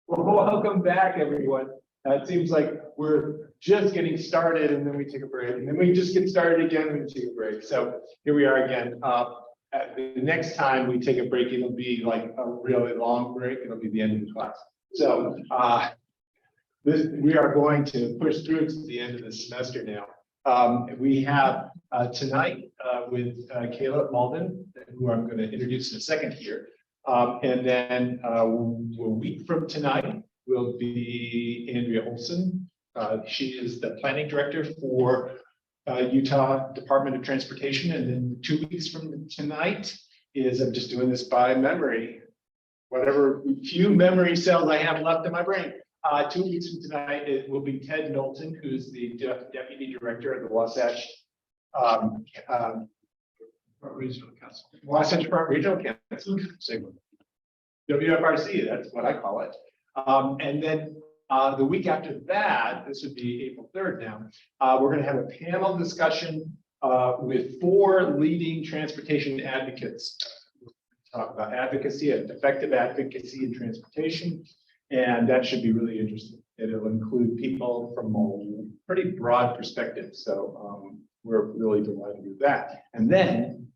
Well, welcome back, everyone. It seems like we're just getting started and then we take a break and then we just get started again and we take a break. So here we are again. The next time we take a break, it'll be like a really long break. It'll be the end of the class. So we are going to push through to the end of the semester now. We have tonight with Kayla Mauldin, who I'm going to introduce in a second here. And then a week from tonight will be Andrea Olson. She is the planning director for Utah Department of Transportation. And then 2 weeks from tonight is, I'm just doing this by memory, whatever few memory cells I have left in my brain. 2 weeks from tonight, it will be Ted Knowlton, who's the deputy director of the Wasatch Regional Council. Wasatch Regional Council, WFRC, that's what I call it. And then the week after that, this would be April 3rd now, we're going to have a panel discussion with 4 leading transportation advocates. We'll talk about advocacy and effective advocacy in transportation, and that should be really interesting. It'll include people from a pretty broad perspective, so we're really delighted with that. And then,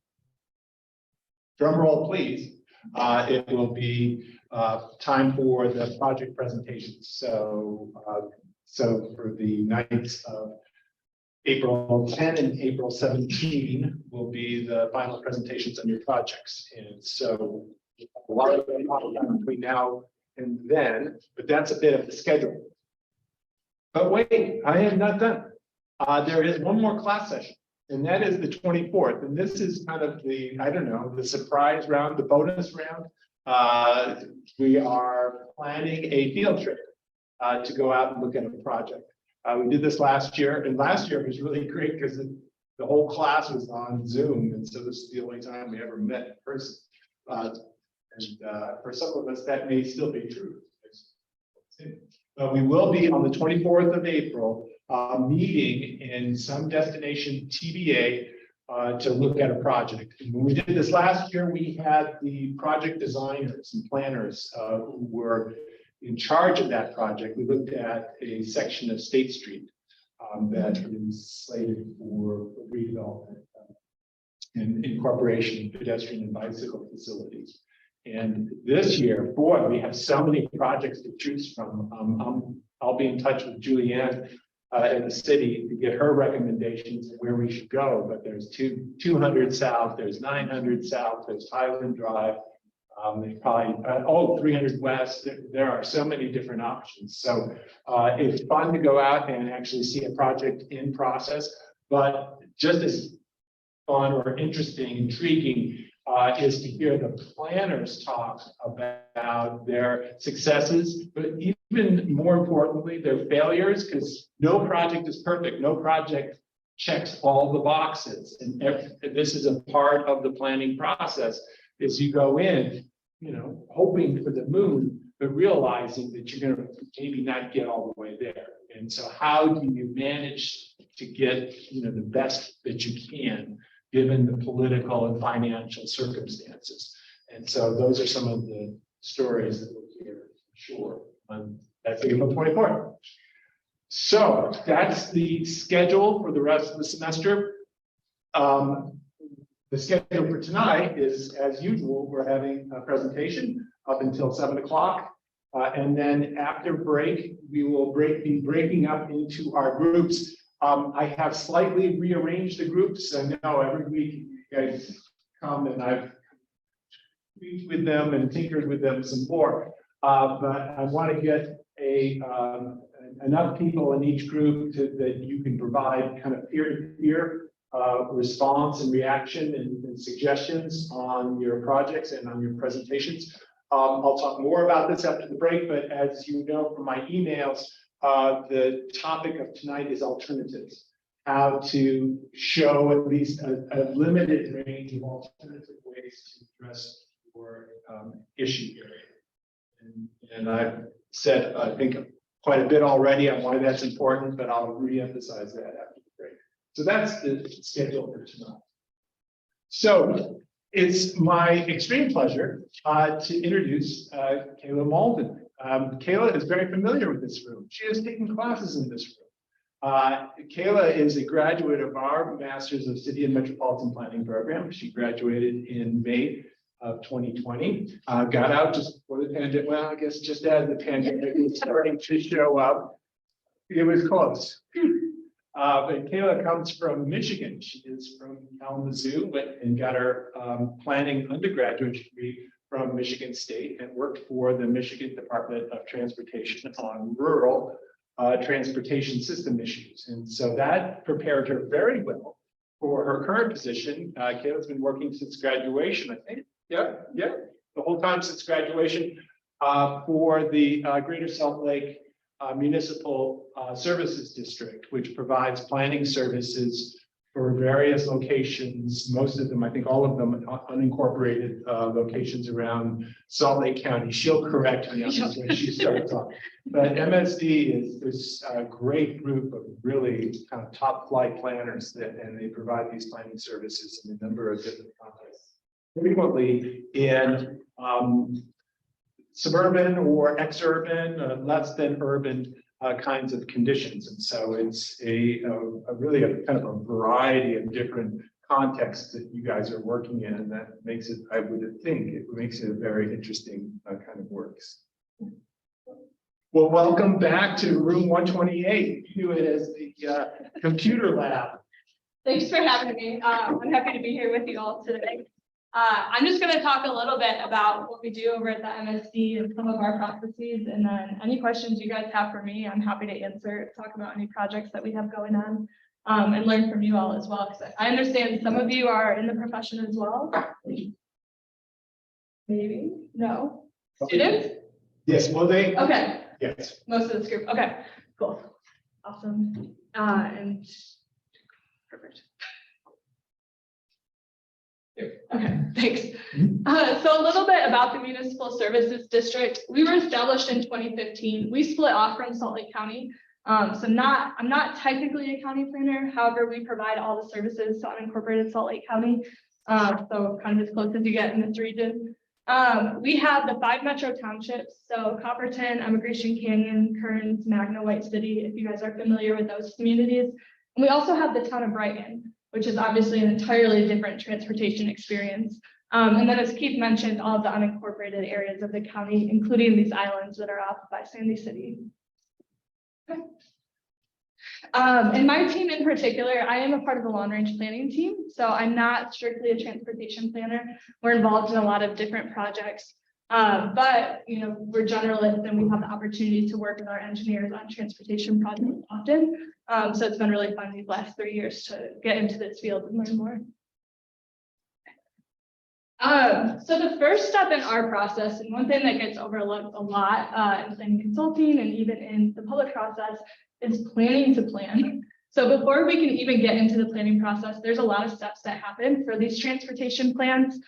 drum roll, please. It will be time for the project presentations. So, for the nights of April 10 and April 17 will be the final presentations on your projects. And so a lot of between now and then, but that's a bit of the schedule. But wait, I am not done. There is one more class session. And that is the 24th. And this is kind of the, I don't know, the surprise round, the bonus round. We are planning a field trip to go out and look at a project. We did this last year, and last year was really great because the whole class was on Zoom. And so this is the only time we ever met in person. For some of us, that may still be true. But we will be on the 24th of April meeting in some destination TBA to look at a project. And when we did this last year, we had the project designers and planners who were in charge of that project. We looked at a section of State Street that is slated for redevelopment and incorporation of pedestrian and bicycle facilities. And this year, boy, we have so many projects to choose from. I'll be in touch with Julianne in the city to get her recommendations of where we should go. But there's 200 South, there's 900 South, there's Highland Drive. There's probably 300 West. There are so many different options. So it's fun to go out and actually see a project in process. But just as fun or interesting, intriguing is to hear the planners talk about their successes, but even more importantly, their failures, because no project is perfect. No project checks all the boxes. And this is a part of the planning process, is you go in, hoping for the moon, but realizing that you're going to maybe not get all the way there. And so how do you manage to get, the best that you can, given the political and financial circumstances? And so those are some of the stories that we'll hear, sure, on that April 24th. So that's the schedule for the rest of the semester. The schedule for tonight is, as usual, we're having a presentation up until 7 o'clock. And then after break, we will be breaking up into our groups. I have slightly rearranged the groups. I know every week you guys come and I've tweaked with them and tinkered with them some more. But I want to get enough people in each group that you can provide kind of peer-to-peer response and reaction and suggestions on your projects and on your presentations. I'll talk more about this after the break, but as you know from my emails, the topic of tonight is alternatives. How to show at least a limited range of alternative ways to address your issue area. And I've said, I think, quite a bit already on why that's important, but I'll re-emphasize that after the break. So that's the schedule for tonight. So it's my extreme pleasure to introduce Kayla Mauldin. Kayla is very familiar with this room. She has taken classes in this room. Kayla is a graduate of our Masters of City and Metropolitan Planning program. She graduated in May of 2020. Got out just before the pandemic. Well, I guess just as the pandemic was starting to show up. It was close. But Kayla comes from Michigan. She is from Kalamazoo and got her planning undergraduate degree from Michigan State and worked for the Michigan Department of Transportation on rural transportation system issues. And so that prepared her very well for her current position. Kayla's been working since graduation, I think. Yeah, the whole time since graduation for the Greater Salt Lake Municipal Services District, which provides planning services for various locations, most of them, I think all of them, unincorporated locations around Salt Lake County. She'll correct me on this when she starts off. But MSD is this great group of really kind of top flight planners and they provide these planning services in a number of different contexts, frequently in suburban or exurban, less than urban kinds of conditions. And so it's a really a kind of a variety of different contexts that you guys are working in. And that makes it, I would think, it makes it a very interesting kind of works. Well, welcome back to room 128. You knew it as the computer lab. Thanks for having me. I'm happy to be here with you all today. I'm just going to talk a little bit about what we do over at the MSD and some of our processes, and then any questions you guys have for me, I'm happy to answer, talk about any projects that we have going on, and learn from you all as well, because I understand some of you are in the profession as well. Maybe? No? Students? Yes, well, they. Okay. Yes. Most of this group. Okay, cool. Awesome. And perfect. Okay, thanks. So a little bit about the Municipal Services District. We were established in 2015. We split off from Salt Lake County. So I'm not technically a county planner. However, we provide all the services to unincorporated Salt Lake County. So kind of as close as you get in this region. We have the 5 metro townships. So Copperton, Emigration Canyon, Kearns, Magna, White City, if you guys are familiar with those communities. And we also have the town of Brighton, which is obviously an entirely different transportation experience. And then as Keith mentioned, all of the unincorporated areas of the county, including these islands that are off by Sandy City. Okay. And my team in particular, I am a part of the long range planning team. So I'm not strictly a transportation planner. We're involved in a lot of different projects. But you know, we're generalists and we have the opportunity to work with our engineers on transportation projects often. So it's been really fun these last 3 years to get into this field and learn more. So the first step in our process, and one thing that gets overlooked a lot in consulting and even in the public process, is planning to plan. So before we can even get into the planning process, there's a lot of steps that happen for these transportation plans.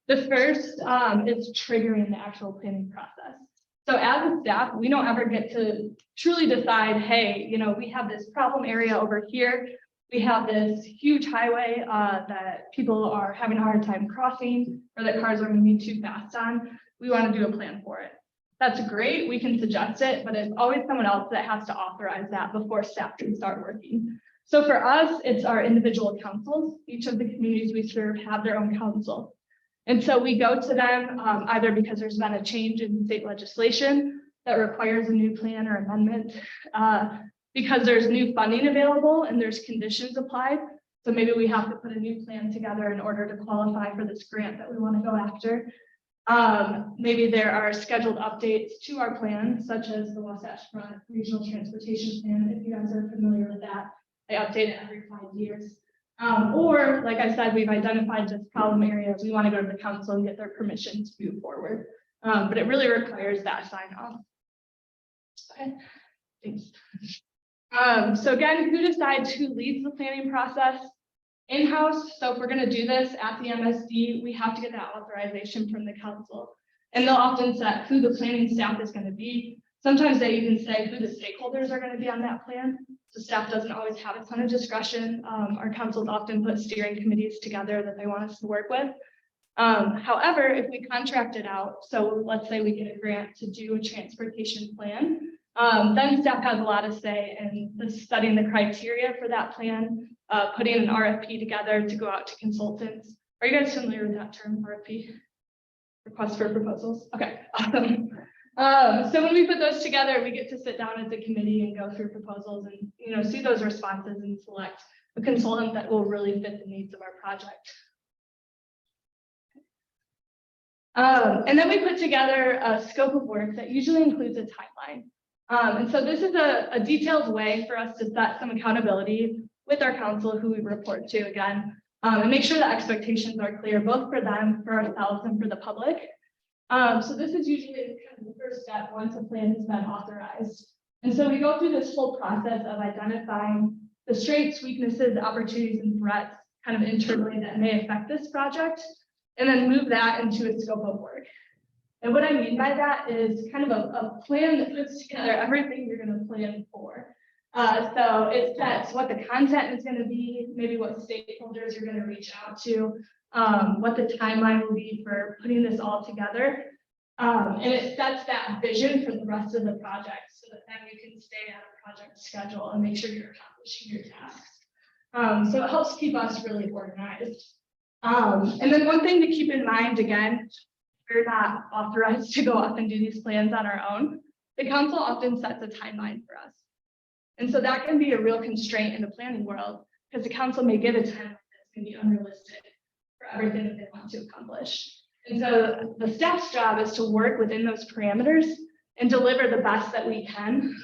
The first is triggering the actual planning process. So as a staff, we don't ever get to truly decide, hey, you know, we have this problem area over here. We have this huge highway that people are having a hard time crossing or that cars are moving too fast on. We want to do a plan for it. That's great. We can suggest it, but it's always someone else that has to authorize that before staff can start working. So for us, it's our individual councils. Each of the communities we serve have their own council. And so we go to them either because there's been a change in state legislation that requires a new plan or amendment, because there's new funding available and there's conditions applied. So maybe we have to put a new plan together in order to qualify for this grant that we want to go after. Maybe there are scheduled updates to our plan, such as the Wasatch Regional Transportation Plan. If you guys are familiar with that, they update it every 5 years. Or, like I said, we've identified this problem area. We want to go to the council and get their permission to move forward. But it really requires that sign off. Okay, thanks. So again, who decides who leads the planning process? In-house. So if we're going to do this at the MSD, we have to get that authorization from the council. And they'll often set who the planning staff is going to be. Sometimes they even say who the stakeholders are going to be on that plan. So staff doesn't always have a ton of discretion. Our councils often put steering committees together that they want us to work with. However, if we contract it out, so let's say we get a grant to do a transportation plan, then staff has a lot of say in studying the criteria for that plan, putting an RFP together to go out to consultants. Are you guys familiar with that term, RFP? Request for proposals? Okay, awesome. So when we put those together, we get to sit down as a committee and go through proposals and see those responses and select a consultant that will really fit the needs of our project. And then we put together a scope of work that usually includes a timeline. And so this is a detailed way for us to set some accountability with our council, who we report to again, and make sure the expectations are clear, both for them, for ourselves, and for the public. So this is usually kind of the first step once a plan has been authorized. And so we go through this whole process of identifying the strengths, weaknesses, opportunities, and threats kind of internally that may affect this project, and then move that into a scope of work. And what I mean by that is kind of a plan that puts together everything you're going to plan for. So it sets what the content is going to be, maybe what stakeholders you're going to reach out to, what the timeline will be for putting this all together. And it sets that vision for the rest of the project so that then you can stay on a project schedule and make sure you're accomplishing your tasks. So it helps keep us really organized. And then one thing to keep in mind, again, we're not authorized to go off and do these plans on our own. The council often sets a timeline for us. And so that can be a real constraint in the planning world, because the council may give a timeline that's going to be unrealistic for everything that they want to accomplish. And so the staff's job is to work within those parameters and deliver the best that we can,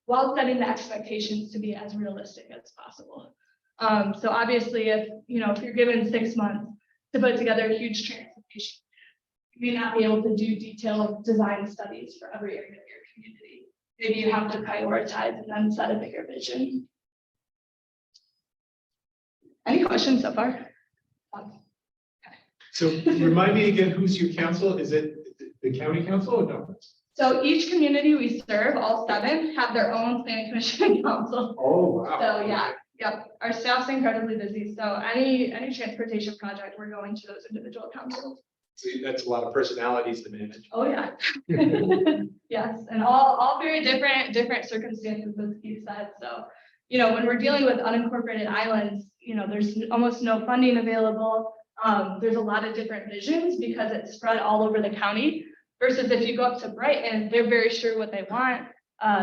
while setting the expectations to be as realistic as possible. So obviously, if you're given 6 months to put together a huge transportation, you may not be able to do detailed design studies for every area of your community. Maybe you have to prioritize and then set a bigger vision. Any questions so far? So remind me again, who's your council? Is it the county council or no? So each community we serve, all 7, have their own planning commission and council. Oh, wow. So yeah, yep. Our staff's incredibly busy. So any transportation project, we're going to those individual councils. See, that's a lot of personalities to manage. Oh yeah. Yes, and all very different circumstances, as Keith said. So, when we're dealing with unincorporated islands, there's almost no funding available. There's a lot of different visions because it's spread all over the county. Versus if you go up to Brighton, they're very sure what they want.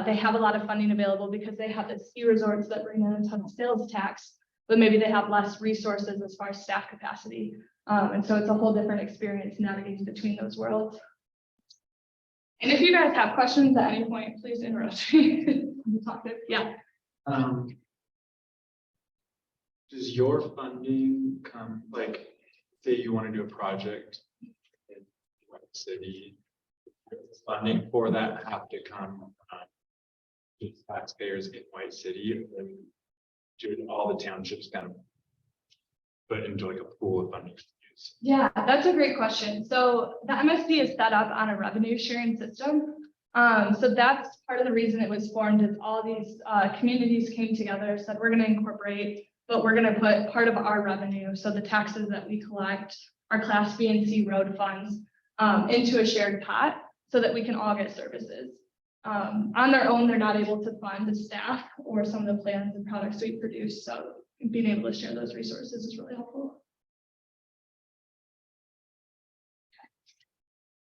They have a lot of funding available because they have the ski resorts that bring in a ton of sales tax, but maybe they have less resources as far as staff capacity. And so it's a whole different experience navigating between those worlds. And if you guys have questions at any point, please interrupt me. Yeah. Does your funding come, like, say you want to do a project in White City, does funding for that have to come to taxpayers in White City, and do all the townships kind of put into like a pool of funding to use? Yeah, that's a great question. So the MSP is set up on a revenue sharing system. So that's part of the reason it was formed, is all these communities came together, said we're going to incorporate, but we're going to put part of our revenue, so the taxes that we collect, our Class B and C road funds, into a shared pot so that we can all get services. On their own, they're not able to fund the staff or some of the plans and products we produce. So being able to share those resources is really helpful.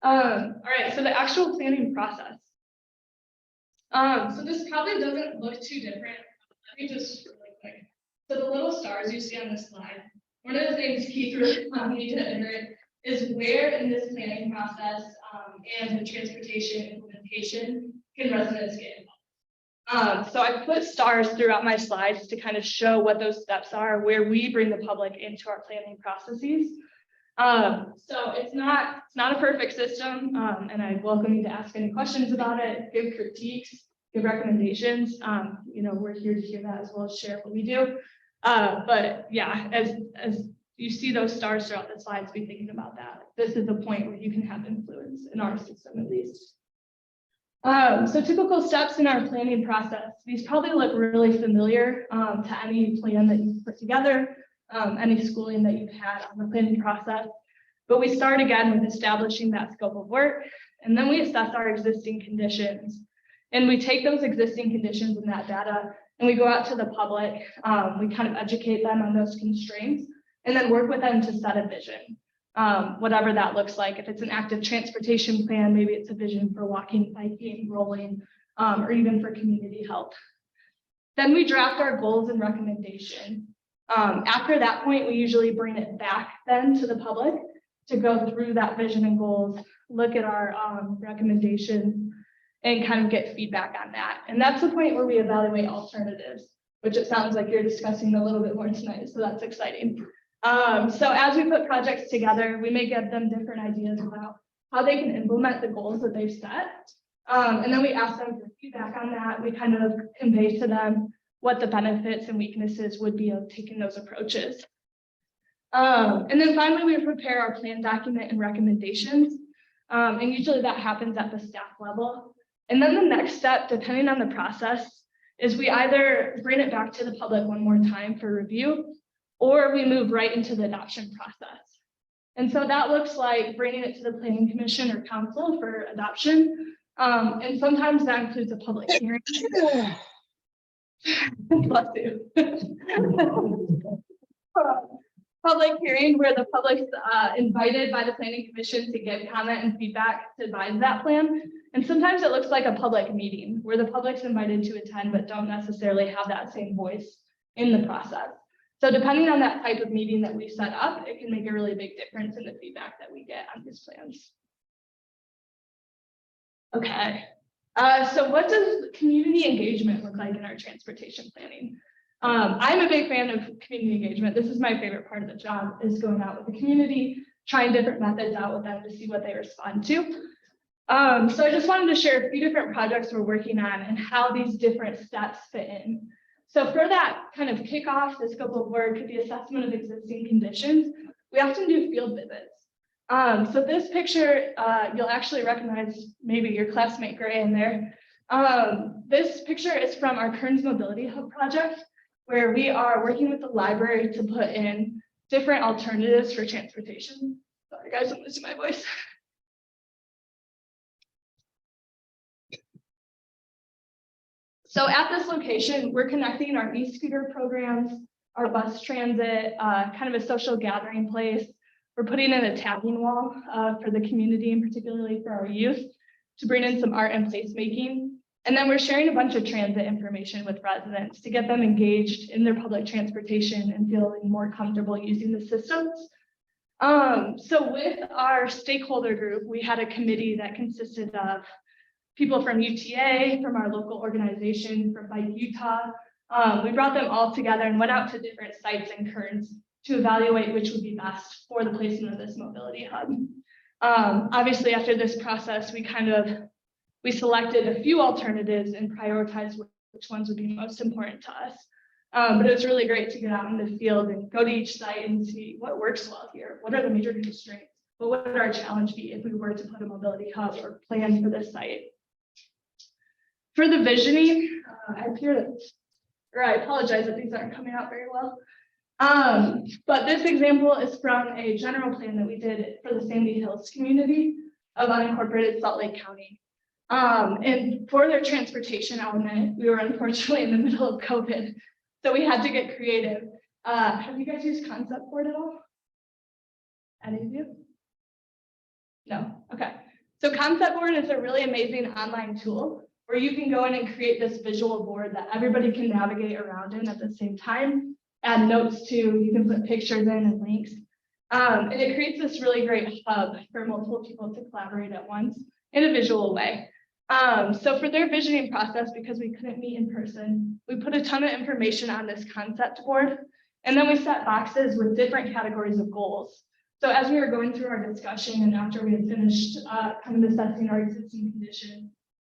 All right, so the actual planning process. So this probably doesn't look too different. Let me just really quick. So the little stars you see on this slide, one of the things Keith really wanted me to iterate is where in this planning process and the transportation implementation can residents get involved. So I put stars throughout my slides to kind of show what those steps are, where we bring the public into our planning processes. So it's not a perfect system, and I welcome you to ask any questions about it, give critiques, give recommendations. We're here to hear that as well as share what we do. But yeah, as you see those stars throughout the slides, be thinking about that. This is the point where you can have influence in our system, at least. So typical steps in our planning process. These probably look really familiar to any plan that you've put together, any schooling that you've had on the planning process. But we start again with establishing that scope of work, and then we assess our existing conditions. And we take those existing conditions and that data, and we go out to the public. We kind of educate them on those constraints, and then work with them to set a vision, whatever that looks like. If it's an active transportation plan, maybe it's a vision for walking, biking, rolling, or even for community health. Then we draft our goals and recommendation. After that point, we usually bring it back then to the public to go through that vision and goals, look at our recommendations, and kind of get feedback on that. And that's the point where we evaluate alternatives, which it sounds like you're discussing a little bit more tonight, so that's exciting. So as we put projects together, we may give them different ideas about how they can implement the goals that they've set. And then we ask them for feedback on that. We kind of convey to them what the benefits and weaknesses would be of taking those approaches. And then finally, we prepare our plan document and recommendations. And usually that happens at the staff level. And then the next step, depending on the process, is we either bring it back to the public one more time for review, or we move right into the adoption process. And so that looks like bringing it to the planning commission or council for adoption. And sometimes that includes a public hearing. Bless you. Public hearing where the public's invited by the planning commission to give comment and feedback to advise that plan. And sometimes it looks like a public meeting where the public's invited to attend, but don't necessarily have that same voice in the process. So depending on that type of meeting that we set up, it can make a really big difference in the feedback that we get on these plans. Okay. So what does community engagement look like in our transportation planning? I'm a big fan of community engagement. This is my favorite part of the job, is going out with the community, trying different methods out with them to see what they respond to. So I just wanted to share a few different projects we're working on and how these different steps fit in. So for that kind of kickoff, the scope of work, the assessment of existing conditions, we often do field visits. So this picture, you'll actually recognize maybe your classmate Gray in there. This picture is from our Kearns Mobility Hub project, where we are working with the library to put in different alternatives for transportation. Sorry guys, I'm losing my voice. So at this location, we're connecting our e-scooter programs, our bus transit, kind of a social gathering place. We're putting in a tapping wall for the community and particularly for our youth to bring in some art and placemaking. And then we're sharing a bunch of transit information with residents to get them engaged in their public transportation and feeling more comfortable using the systems. So with our stakeholder group, we had a committee that consisted of people from UTA, from our local organization, from Bike Utah. We brought them all together and went out to different sites in Kearns to evaluate which would be best for the placement of this mobility hub. Obviously, after this process, we selected a few alternatives and prioritized which ones would be most important to us. But it was really great to get out in the field and go to each site and see what works well here. What are the major constraints? What would our challenge be if we were to put a mobility hub or plan for this site? For the visioning, I apologize if these aren't coming out very well. But this example is from a general plan that we did for the Sandy Hills community of unincorporated Salt Lake County. And for their transportation element, we were unfortunately in the middle of COVID, so we had to get creative. Have you guys used Concept Board at all? Any of you? No, okay. So Concept Board is a really amazing online tool where you can go in and create this visual board that everybody can navigate around in at the same time, add notes to, you can put pictures in and links. And it creates this really great hub for multiple people to collaborate at once in a visual way. So for their visioning process, because we couldn't meet in person, we put a ton of information on this concept board, and then we set boxes with different categories of goals. So as we were going through our discussion and after we had finished kind of assessing our existing condition,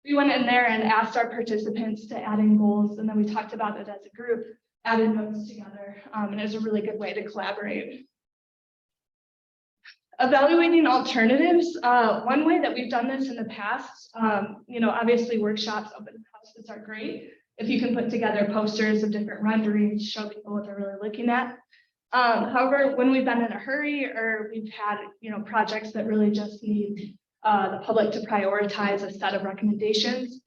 we went in there and asked our participants to add in goals, and then we talked about it as a group, added notes together, and it was a really good way to collaborate. Evaluating alternatives, one way that we've done this in the past, obviously workshops, open houses are great. If you can put together posters of different renderings, show people what they're really looking at. However, when we've been in a hurry or we've had, projects that really just need the public to prioritize a set of recommendations,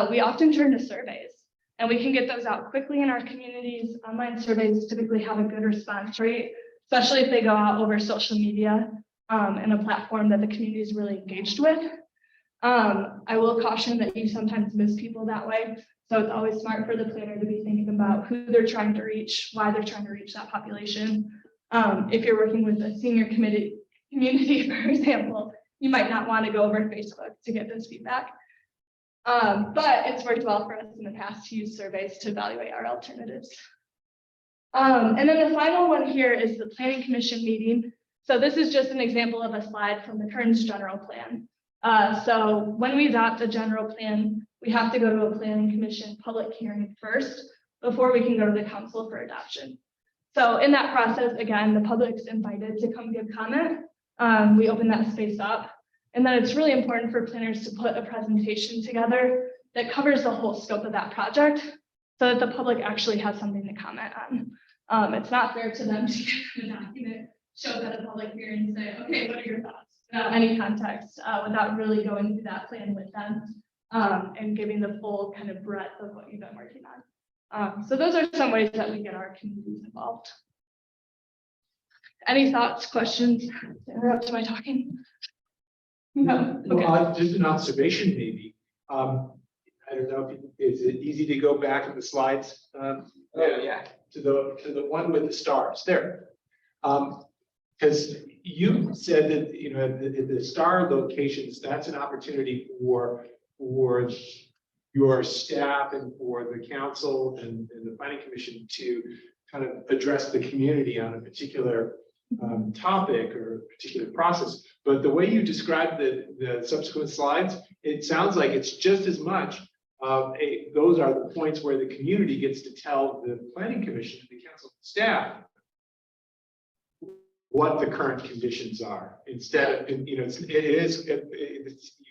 we often turn to surveys. And we can get those out quickly in our communities. Online surveys typically have a good response rate, especially if they go out over social media and a platform that the community is really engaged with. I will caution that you sometimes miss people that way. So it's always smart for the planner to be thinking about who they're trying to reach, why they're trying to reach that population. If you're working with a senior community, for example, you might not want to go over Facebook to get this feedback. But it's worked well for us in the past to use surveys to evaluate our alternatives. And then the final one here is the Planning Commission meeting. So this is just an example of a slide from the Kern's general plan. So when we adopt a general plan, we have to go to a Planning Commission public hearing first before we can go to the council for adoption. So in that process, again, the public's invited to come give comment. We open that space up. And then it's really important for planners to put a presentation together that covers the whole scope of that project so that the public actually has something to comment on. It's not fair to them to get a document, show up at a public hearing and say, okay, what are your thoughts? Without any context, without really going through that plan with them and giving the full kind of breadth of what you've been working on. So those are some ways that we get our communities involved. Any thoughts, questions? Interrupt my talking? No. Okay. Well, just an observation, maybe. I don't know if is it easy to go back in the slides? Yeah, to the one with the stars there. Because you said that the star locations, that's an opportunity for your staff and for the council and the planning commission to kind of address the community on a particular topic or a particular process. But the way you described the subsequent slides, it sounds like it's just as much. Those are the points where the community gets to tell the planning commission and the council staff what the current conditions are. Instead of, you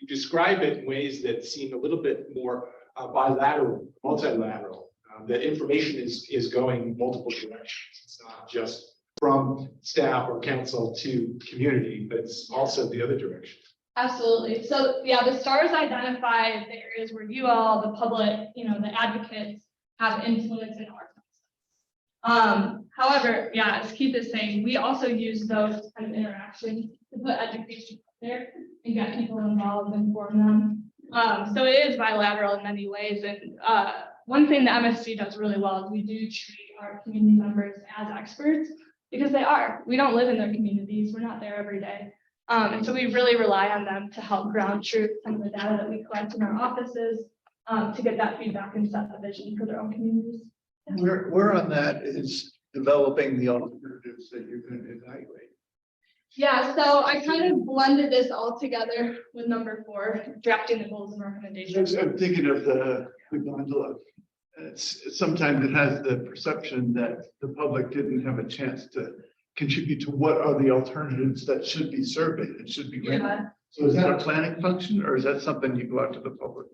describe it in ways that seem a little bit more bilateral, multilateral. That information is going multiple directions. It's not just from staff or council to community, but it's also the other direction. Absolutely. So yeah, the stars identify the areas where you all, the public, the advocates have influence in our process. However, yeah, as Keith is saying, we also use those kind of interactions to put education out there and get people involved and inform them. So it is bilateral in many ways. And one thing the MSC does really well is we do treat our community members as experts because they are. We don't live in their communities. We're not there every day. And so we really rely on them to help ground truth some of the data that we collect in our offices to get that feedback and set the vision for their own communities. Where on that is developing the alternatives that you're going to evaluate? Yeah, so I kind of blended this all together with number 4, drafting the goals and recommendations. I'm thinking of the gondola. Sometimes it has the perception that the public didn't have a chance to contribute to what are the alternatives that should be surveyed and should be granted. Yeah. So is that a planning function or is that something you go out to the public for?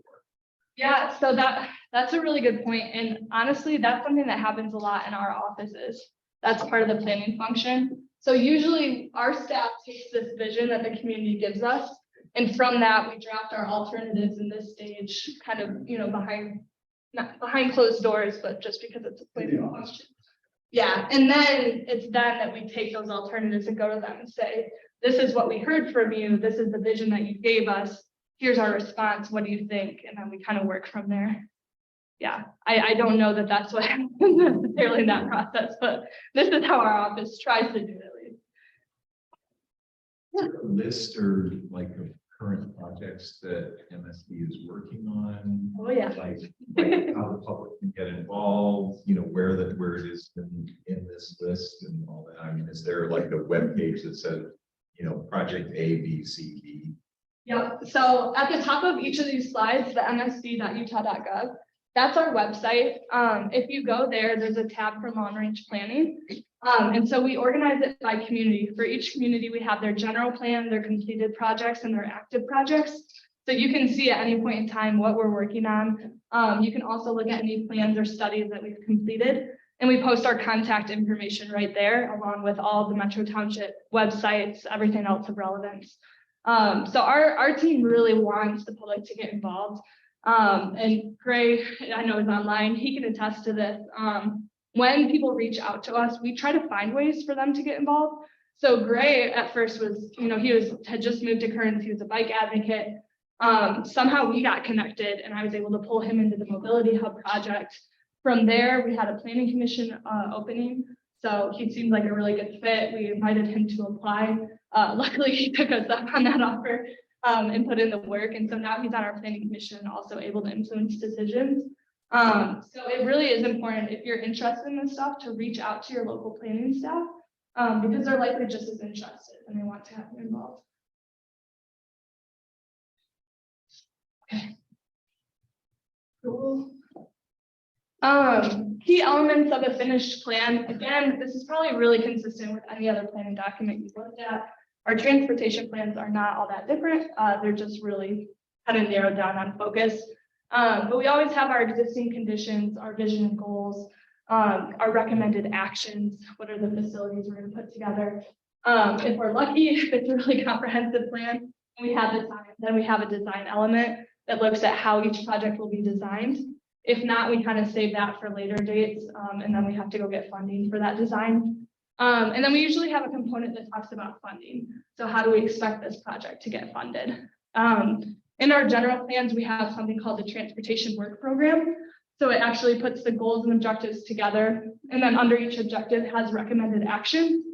Yeah, so that's a really good point. And honestly, that's something that happens a lot in our offices. That's part of the planning function. So usually our staff takes this vision that the community gives us. And from that, we draft our alternatives in this stage, kind of, not behind closed doors, but just because it's a planning function. Yeah, and then it's then that we take those alternatives and go to them and say, this is what we heard from you. This is the vision that you gave us. Here's our response. What do you think? And then we kind of work from there. Yeah, I don't know that that's what happens necessarily in that process, but this is how our office tries to do it at least. Is there a list or like of current projects that MSD is working on? Oh yeah. Like how the public can get involved, where it is in this list and all that. I mean, is there like a web page that says, project A, B, C, D? Yep. So at the top of each of these slides, the msd.utah.gov, that's our website. If you go there, there's a tab for long range planning. And so we organize it by community. For each community, we have their general plan, their completed projects, and their active projects. So you can see at any point in time what we're working on. You can also look at any plans or studies that we've completed. And we post our contact information right there, along with all the Metro Township websites, everything else of relevance. So our team really wants the public to get involved. And Gray, I know is online, he can attest to this. When people reach out to us, we try to find ways for them to get involved. So Gray at first was, had just moved to Kearns, he was a bike advocate. Somehow we got connected and I was able to pull him into the Mobility Hub project. From there, we had a planning commission opening. So he seemed like a really good fit. We invited him to apply. Luckily, he took us up on that offer and put in the work. And so now he's on our planning commission and also able to influence decisions. So it really is important if you're interested in this stuff to reach out to your local planning staff because they're likely just as interested and they want to have you involved. Okay. Cool. Key elements of a finished plan. Again, this is probably really consistent with any other planning document you've looked at. Our transportation plans are not all that different. They're just really kind of narrowed down on focus. But we always have our existing conditions, our vision and goals, our recommended actions. What are the facilities we're going to put together? If we're lucky, if it's a really comprehensive plan, we have design, then we have a design element that looks at how each project will be designed. If not, we kind of save that for later dates, and then we have to go get funding for that design. And then we usually have a component that talks about funding. So how do we expect this project to get funded? In our general plans, we have something called the Transportation Work Program. So it actually puts the goals and objectives together. And then under each objective has recommended actions.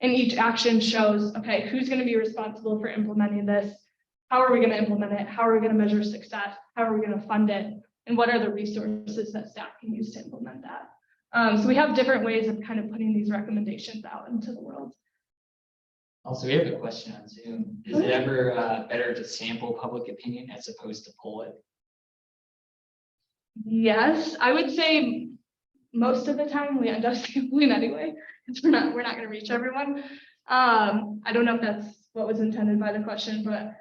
And each action shows, okay, who's going to be responsible for implementing this? How are we going to implement it? How are we going to measure success? How are we going to fund it? And what are the resources that staff can use to implement that? So we have different ways of kind of putting these recommendations out into the world. Also, we have a question on Zoom. Is it ever better to sample public opinion as opposed to poll it? Yes, I would say most of the time we end up sampling anyway, because we're not going to reach everyone. I don't know if that's what was intended by the question, but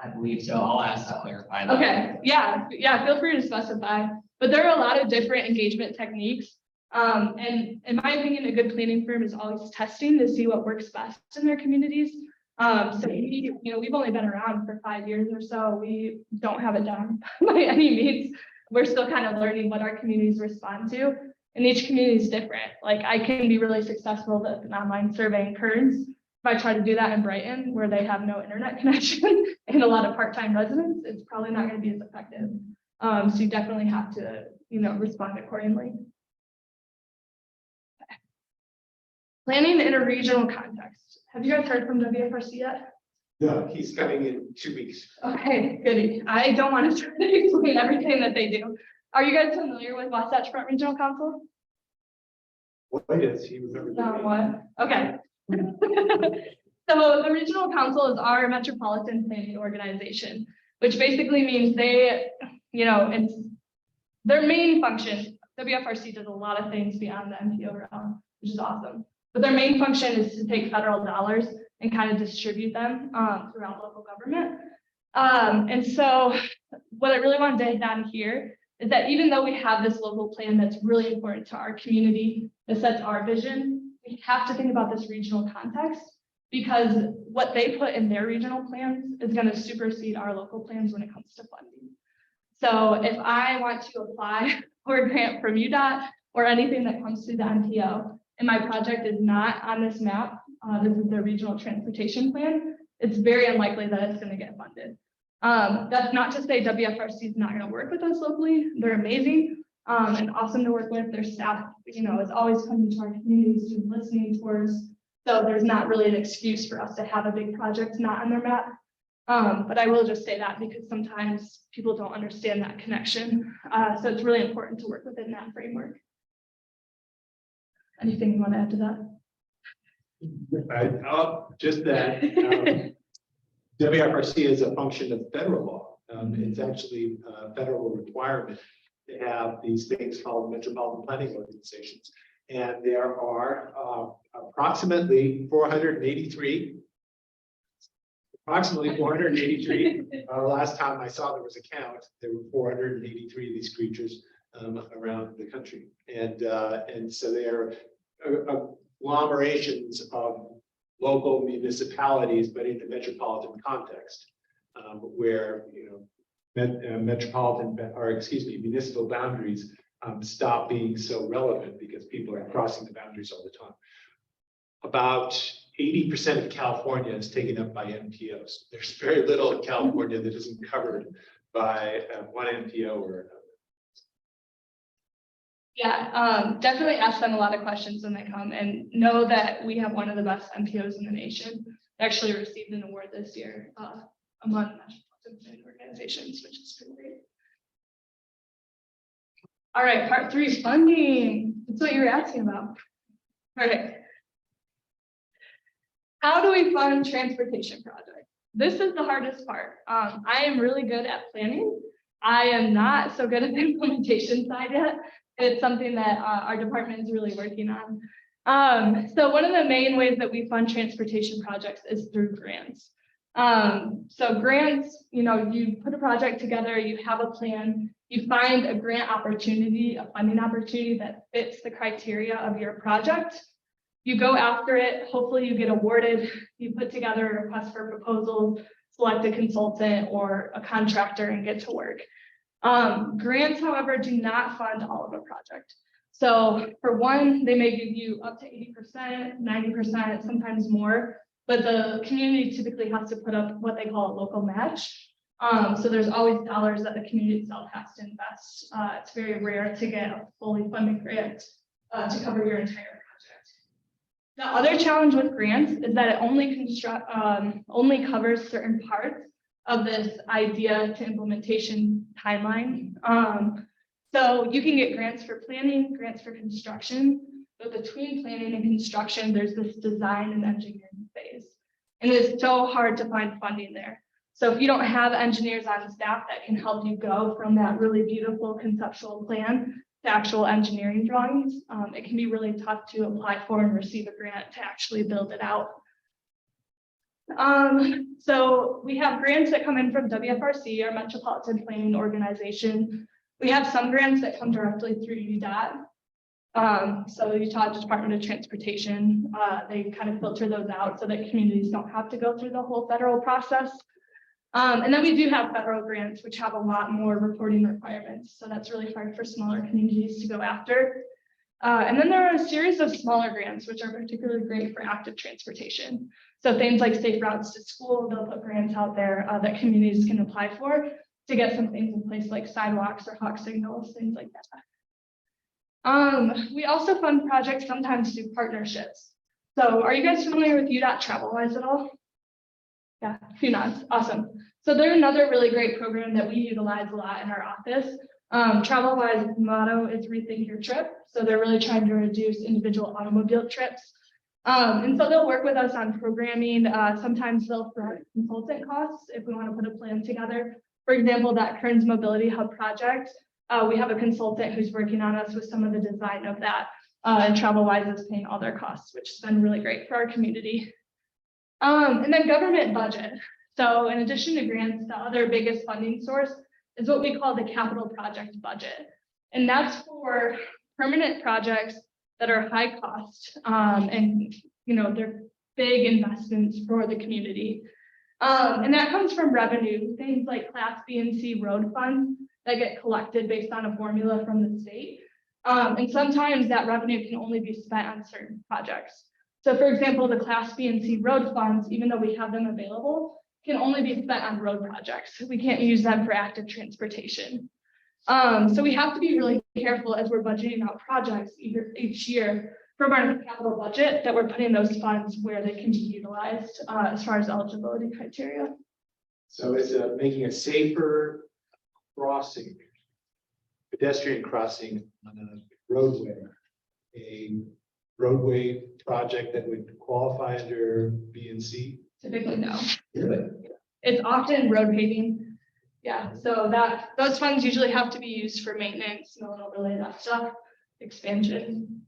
I believe so. I'll ask to clarify that. okay, yeah, feel free to specify. But there are a lot of different engagement techniques. And in my opinion, a good planning firm is always testing to see what works best in their communities. So we've only been around for 5 years or so. We don't have it down by any means. We're still kind of learning what our communities respond to. And each community is different. Like I can be really successful with an online survey in Kearns. If I try to do that in Brighton, where they have no internet connection and a lot of part-time residents, it's probably not going to be as effective. So you definitely have to, respond accordingly. Okay. Planning in a regional context. Have you guys heard from WFRC yet? No, he's coming in 2 weeks. Okay, goody. I don't want to try to explain everything that they do. Are you guys familiar with Wasatch Front Regional Council? What is he remembers? What? Okay. So the regional council is our metropolitan planning organization, which basically means they, it's their main function. WFRC does a lot of things beyond the MPO realm, which is awesome. But their main function is to take federal dollars and kind of distribute them throughout local government. And so what I really want to hit on here is that even though we have this local plan that's really important to our community, that sets our vision, we have to think about this regional context because what they put in their regional plans is going to supersede our local plans when it comes to funding. So if I want to apply for a grant from UDOT or anything that comes through the MPO, and my project is not on this map, this is the regional transportation plan, it's very unlikely that it's going to get funded. That's not to say WFRC is not going to work with us locally. They're amazing and awesome to work with. Their staff, is always coming to our communities and listening to us. So there's not really an excuse for us to have a big project not on their map. But I will just say that because sometimes people don't understand that connection. So it's really important to work within that framework. Anything you want to add to that? Just that WFRC is a function of federal law. It's actually a federal requirement to have these things called metropolitan planning organizations. And there are approximately 483. Last time I saw there was a count, there were 483 of these creatures around the country. And so they are agglomerations of local municipalities, but in the metropolitan context, where, municipal boundaries stop being so relevant because people are crossing the boundaries all the time. About 80% of California is taken up by MPOs. There's very little in California that isn't covered by one MPO or another. Yeah, definitely ask them a lot of questions when they come, and know that we have one of the best MPOs in the nation. Actually received an award this year among metropolitan organizations, which is pretty great. All right, part 3, funding. That's what you were asking about. All right. How do we fund transportation projects? This is the hardest part. I am really good at planning. I am not so good at the implementation side yet. It's something that our department is really working on. So one of the main ways that we fund transportation projects is through grants. So grants, you put a project together, you have a plan, you find a grant opportunity, a funding opportunity that fits the criteria of your project. You go after it, hopefully you get awarded, you put together a request for proposal, select a consultant or a contractor and get to work. Grants, however, do not fund all of a project. So for one, they may give you up to 80%, 90%, sometimes more, but the community typically has to put up what they call a local match. So there's always dollars that the community itself has to invest. It's very rare to get a fully funded grant to cover your entire project. The other challenge with grants is that it only covers certain parts of this idea to implementation timeline. So you can get grants for planning, grants for construction, but between planning and construction, there's this design and engineering phase. And it's so hard to find funding there. So if you don't have engineers on staff that can help you go from that really beautiful conceptual plan to actual engineering drawings, it can be really tough to apply for and receive a grant to actually build it out. So we have grants that come in from WFRC, our Metropolitan Planning Organization. We have some grants that come directly through UDOT. So Utah Department of Transportation, they kind of filter those out so that communities don't have to go through the whole federal process. And then we do have federal grants, which have a lot more reporting requirements. So that's really hard for smaller communities to go after. And then there are a series of smaller grants, which are particularly great for active transportation. So things like Safe Routes to School, they'll put grants out there that communities can apply for to get some things in place like sidewalks or hawk signals, things like that. We also fund projects sometimes through partnerships. So are you guys familiar with UDOT TravelWise at all? Yeah, a few nods, awesome. So they're another really great program that we utilize a lot in our office. TravelWise motto is rethink your trip. So they're really trying to reduce individual automobile trips. And so they'll work with us on programming. Sometimes they'll provide consultant costs if we want to put a plan together. For example, that Kearns Mobility Hub project, we have a consultant who's working on us with some of the design of that. And TravelWise is paying all their costs, which has been really great for our community. And then government budget. So in addition to grants, the other biggest funding source is what we call the capital project budget. And that's for permanent projects that are high cost and they're big investments for the community. And that comes from revenue, things like Class B and C road funds that get collected based on a formula from the state. And sometimes that revenue can only be spent on certain projects. So for example, the Class B and C road funds, even though we have them available, can only be spent on road projects. We can't use them for active transportation. So we have to be really careful as we're budgeting out projects each year from our capital budget that we're putting those funds where they can be utilized as far as eligibility criteria. So it's making a safer crossing, pedestrian crossing on a roadway project that would qualify under B and C? Typically, no. Really? It's often road paving. Yeah, so those funds usually have to be used for maintenance, snow and overlay, that stuff, expansion.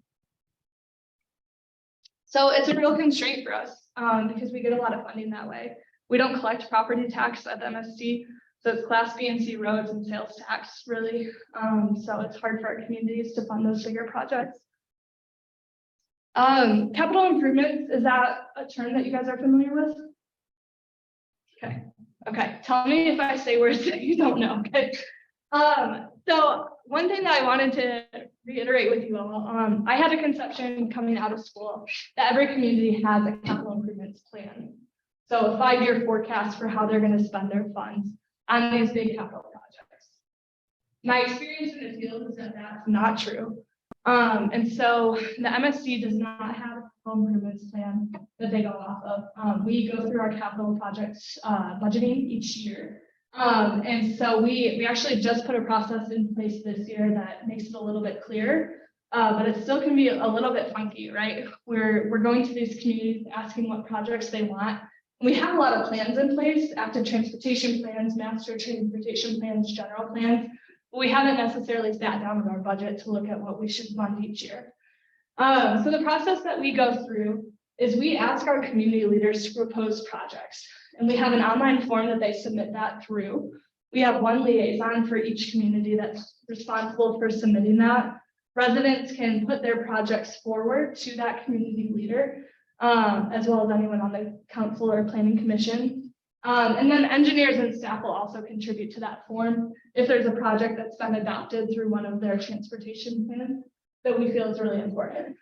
So it's a real constraint for us because we get a lot of funding that way. We don't collect property tax at the MSD, So it's Class B and C roads and sales tax, really. So it's hard for our communities to fund those bigger projects. Capital improvements, is that a term that you guys are familiar with? Okay, okay. Tell me if I say words that you don't know, okay? So one thing that I wanted to reiterate with you all, I had a conception coming out of school that every community has a capital improvements plan. So a 5-year forecast for how they're going to spend their funds on these big capital projects. My experience in the field is that that's not true. And so the MSD does not have a capital improvements plan that they go off of. We go through our capital projects budgeting each year. And so we actually just put a process in place this year that makes it a little bit clearer, but it still can be a little bit funky, right? We're going to these communities asking what projects they want. We have a lot of plans in place, active transportation plans, master transportation plans, general plans, but we haven't necessarily sat down with our budget to look at what we should fund each year. So the process that we go through is we ask our community leaders to propose projects, and we have an online form that they submit that through. We have one liaison for each community that's responsible for submitting that. Residents can put their projects forward to that community leader, as well as anyone on the council or planning commission. And then engineers and staff will also contribute to that form if there's a project that's been adopted through one of their transportation plans that we feel is really important.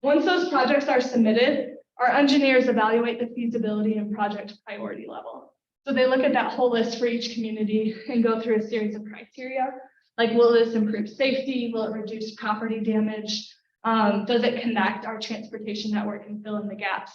Once those projects are submitted, our engineers evaluate the feasibility and project priority level. So they look at that whole list for each community and go through a series of criteria, like will this improve safety? Will it reduce property damage? Does it connect our transportation network and fill in the gaps?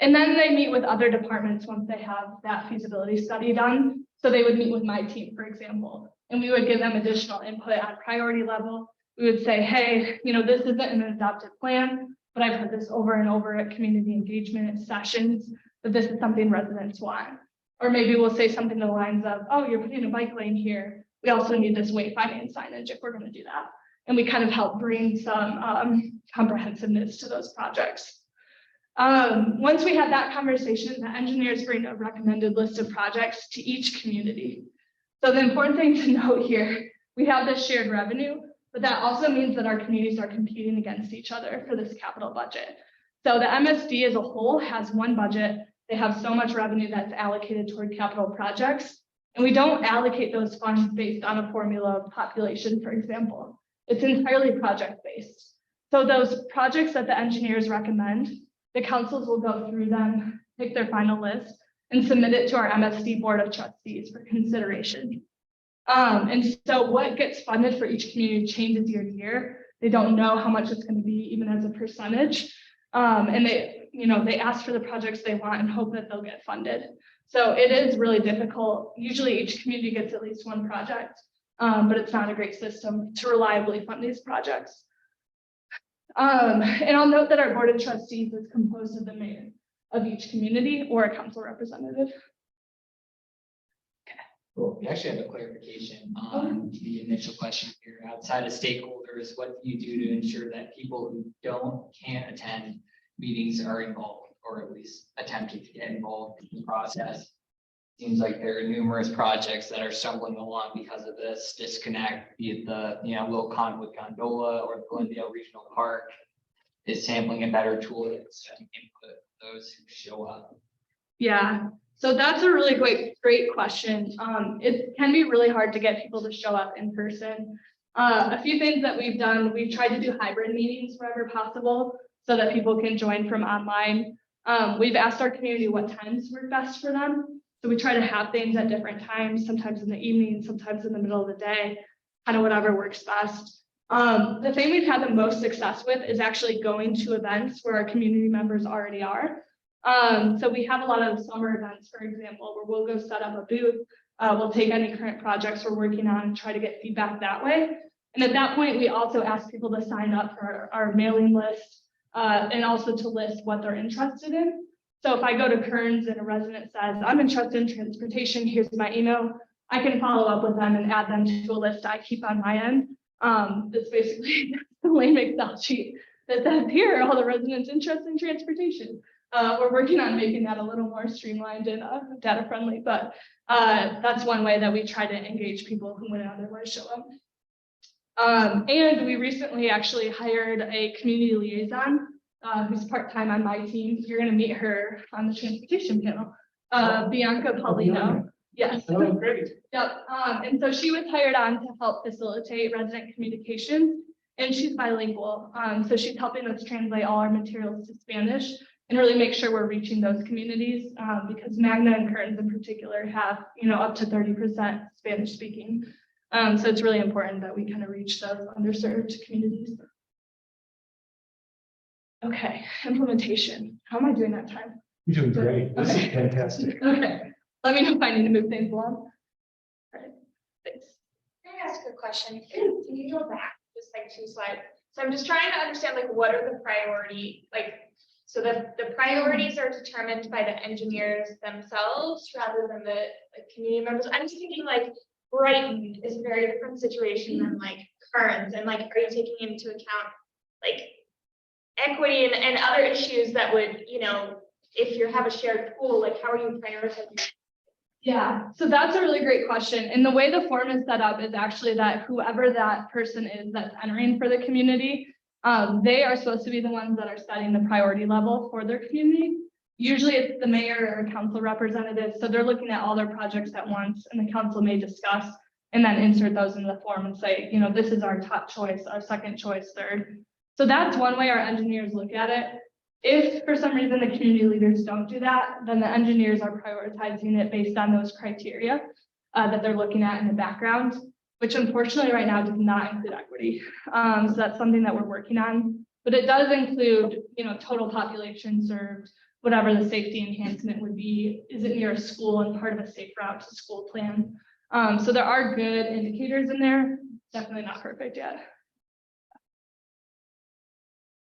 And then they meet with other departments once they have that feasibility study done. So they would meet with my team, for example, and we would give them additional input on priority level. We would say, hey, this isn't an adopted plan, but I've heard this over and over at community engagement sessions, that this is something residents want. Or maybe we'll say something to the lines of, oh, you're putting a bike lane here. We also need this wayfinding signage if we're going to do that. And we kind of help bring some comprehensiveness to those projects. Once we have that conversation, the engineers bring a recommended list of projects to each community. So the important thing to note here, we have this shared revenue, but that also means that our communities are competing against each other for this capital budget. So the MSD as a whole has one budget. They have so much revenue that's allocated toward capital projects. And we don't allocate those funds based on a formula of population, for example. It's entirely project-based. So those projects that the engineers recommend, the councils will go through them, pick their final list, and submit it to our MSD Board of Trustees for consideration. And so what gets funded for each community changes year to year. They don't know how much it's going to be, even as a percentage. And they ask for the projects they want and hope that they'll get funded. So it is really difficult. Usually each community gets at least one project, but it's not a great system to reliably fund these projects. And I'll note that our Board of Trustees is composed of the mayor of each community or a council representative. Cool. We actually have a clarification on the initial question here. Outside of stakeholders, what do you do to ensure that people who can't attend meetings are involved, or at least attempting to get involved in the process? Seems like there are numerous projects that are stumbling along because of this disconnect, be it the Little Conwood Gondola or the Glendale Regional Park. Is sampling a better tool to input those who show up? Yeah. So that's a really great question. It can be really hard to get people to show up in person. A few things that we've done, we've tried to do hybrid meetings wherever possible so that people can join from online. We've asked our community what times work best for them. So we try to have things at different times, sometimes in the evening, sometimes in the middle of the day, kind of whatever works best. The thing we've had the most success with is actually going to events where our community members already are. So we have a lot of summer events, for example, where we'll go set up a booth. We'll take any current projects we're working on and try to get feedback that way. And at that point, we also ask people to sign up for our mailing list and also to list what they're interested in. So if I go to Kearns and a resident says, I'm interested in transportation, here's my email, I can follow up with them and add them to a list I keep on my end. It's basically the lame Excel sheet that says, here are all the residents interested in transportation. We're working on making that a little more streamlined and data friendly, but that's one way that we try to engage people who wouldn't otherwise show up. And we recently actually hired a community liaison who's part-time on my team. You're going to meet her on the transportation panel. Bianca Paulino. Yes. Oh, great. Yep. And so she was hired on to help facilitate resident communications, and she's bilingual. So she's helping us translate all our materials to Spanish and really make sure we're reaching those communities because Magna and Curtin in particular have, up to 30% Spanish speaking. So it's really important that we kind of reach those underserved communities. Okay, implementation. How am I doing that time? You're doing great. This is fantastic. Okay, let me know if I need to move things along. All right, thanks. Can I ask a question? Can you go back just like 2 slides? So I'm just trying to understand like what are the priority, like, so the priorities are determined by the engineers themselves rather than the community members. I'm just thinking like Brighton is a very different situation than like Kearns, and like are you taking into account like equity and other issues that would, if you have a shared pool, like how are you prioritizing? Yeah, so that's a really great question. And the way the form is set up is actually that whoever that person is that's entering for the community, they are supposed to be the ones that are setting the priority level for their community. Usually it's the mayor or council representative. So they're looking at all their projects at once, and the council may discuss and then insert those into the form and say, this is our top choice, our second choice, third. So that's one way our engineers look at it. If for some reason the community leaders don't do that, then the engineers are prioritizing it based on those criteria that they're looking at in the background, which unfortunately right now does not include equity. So that's something that we're working on, but it does include, total population served, whatever the safety enhancement would be. Is it near a school and part of a safe route to school plan? So there are good indicators in there, definitely not perfect yet.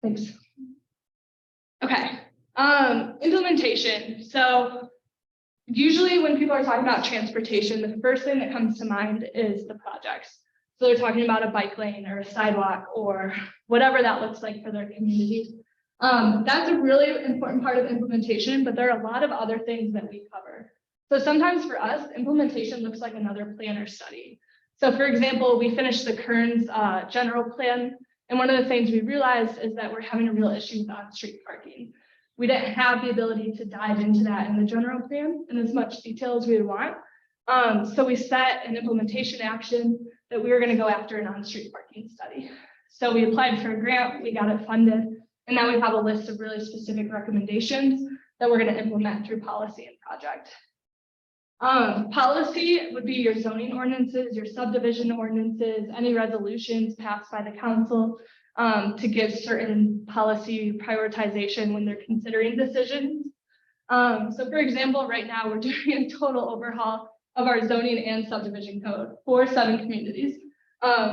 Thanks. Okay, implementation. So usually when people are talking about transportation, the first thing that comes to mind is the projects. So they're talking about a bike lane or a sidewalk or whatever that looks like for their community. That's a really important part of implementation, but there are a lot of other things that we cover. So sometimes for us, implementation looks like another plan or study. So for example, we finished the Kearns general plan. And one of the things we realized is that we're having a real issue with on-street parking. We didn't have the ability to dive into that in the general plan in as much detail as we would want. So we set an implementation action that we were going to go after an on-street parking study. So we applied for a grant, we got it funded, and now we have a list of really specific recommendations that we're going to implement through policy and project. Policy would be your zoning ordinances, your subdivision ordinances, any resolutions passed by the council to give certain policy prioritization when they're considering decisions. So for example, right now we're doing a total overhaul of our zoning and subdivision code for 7 communities,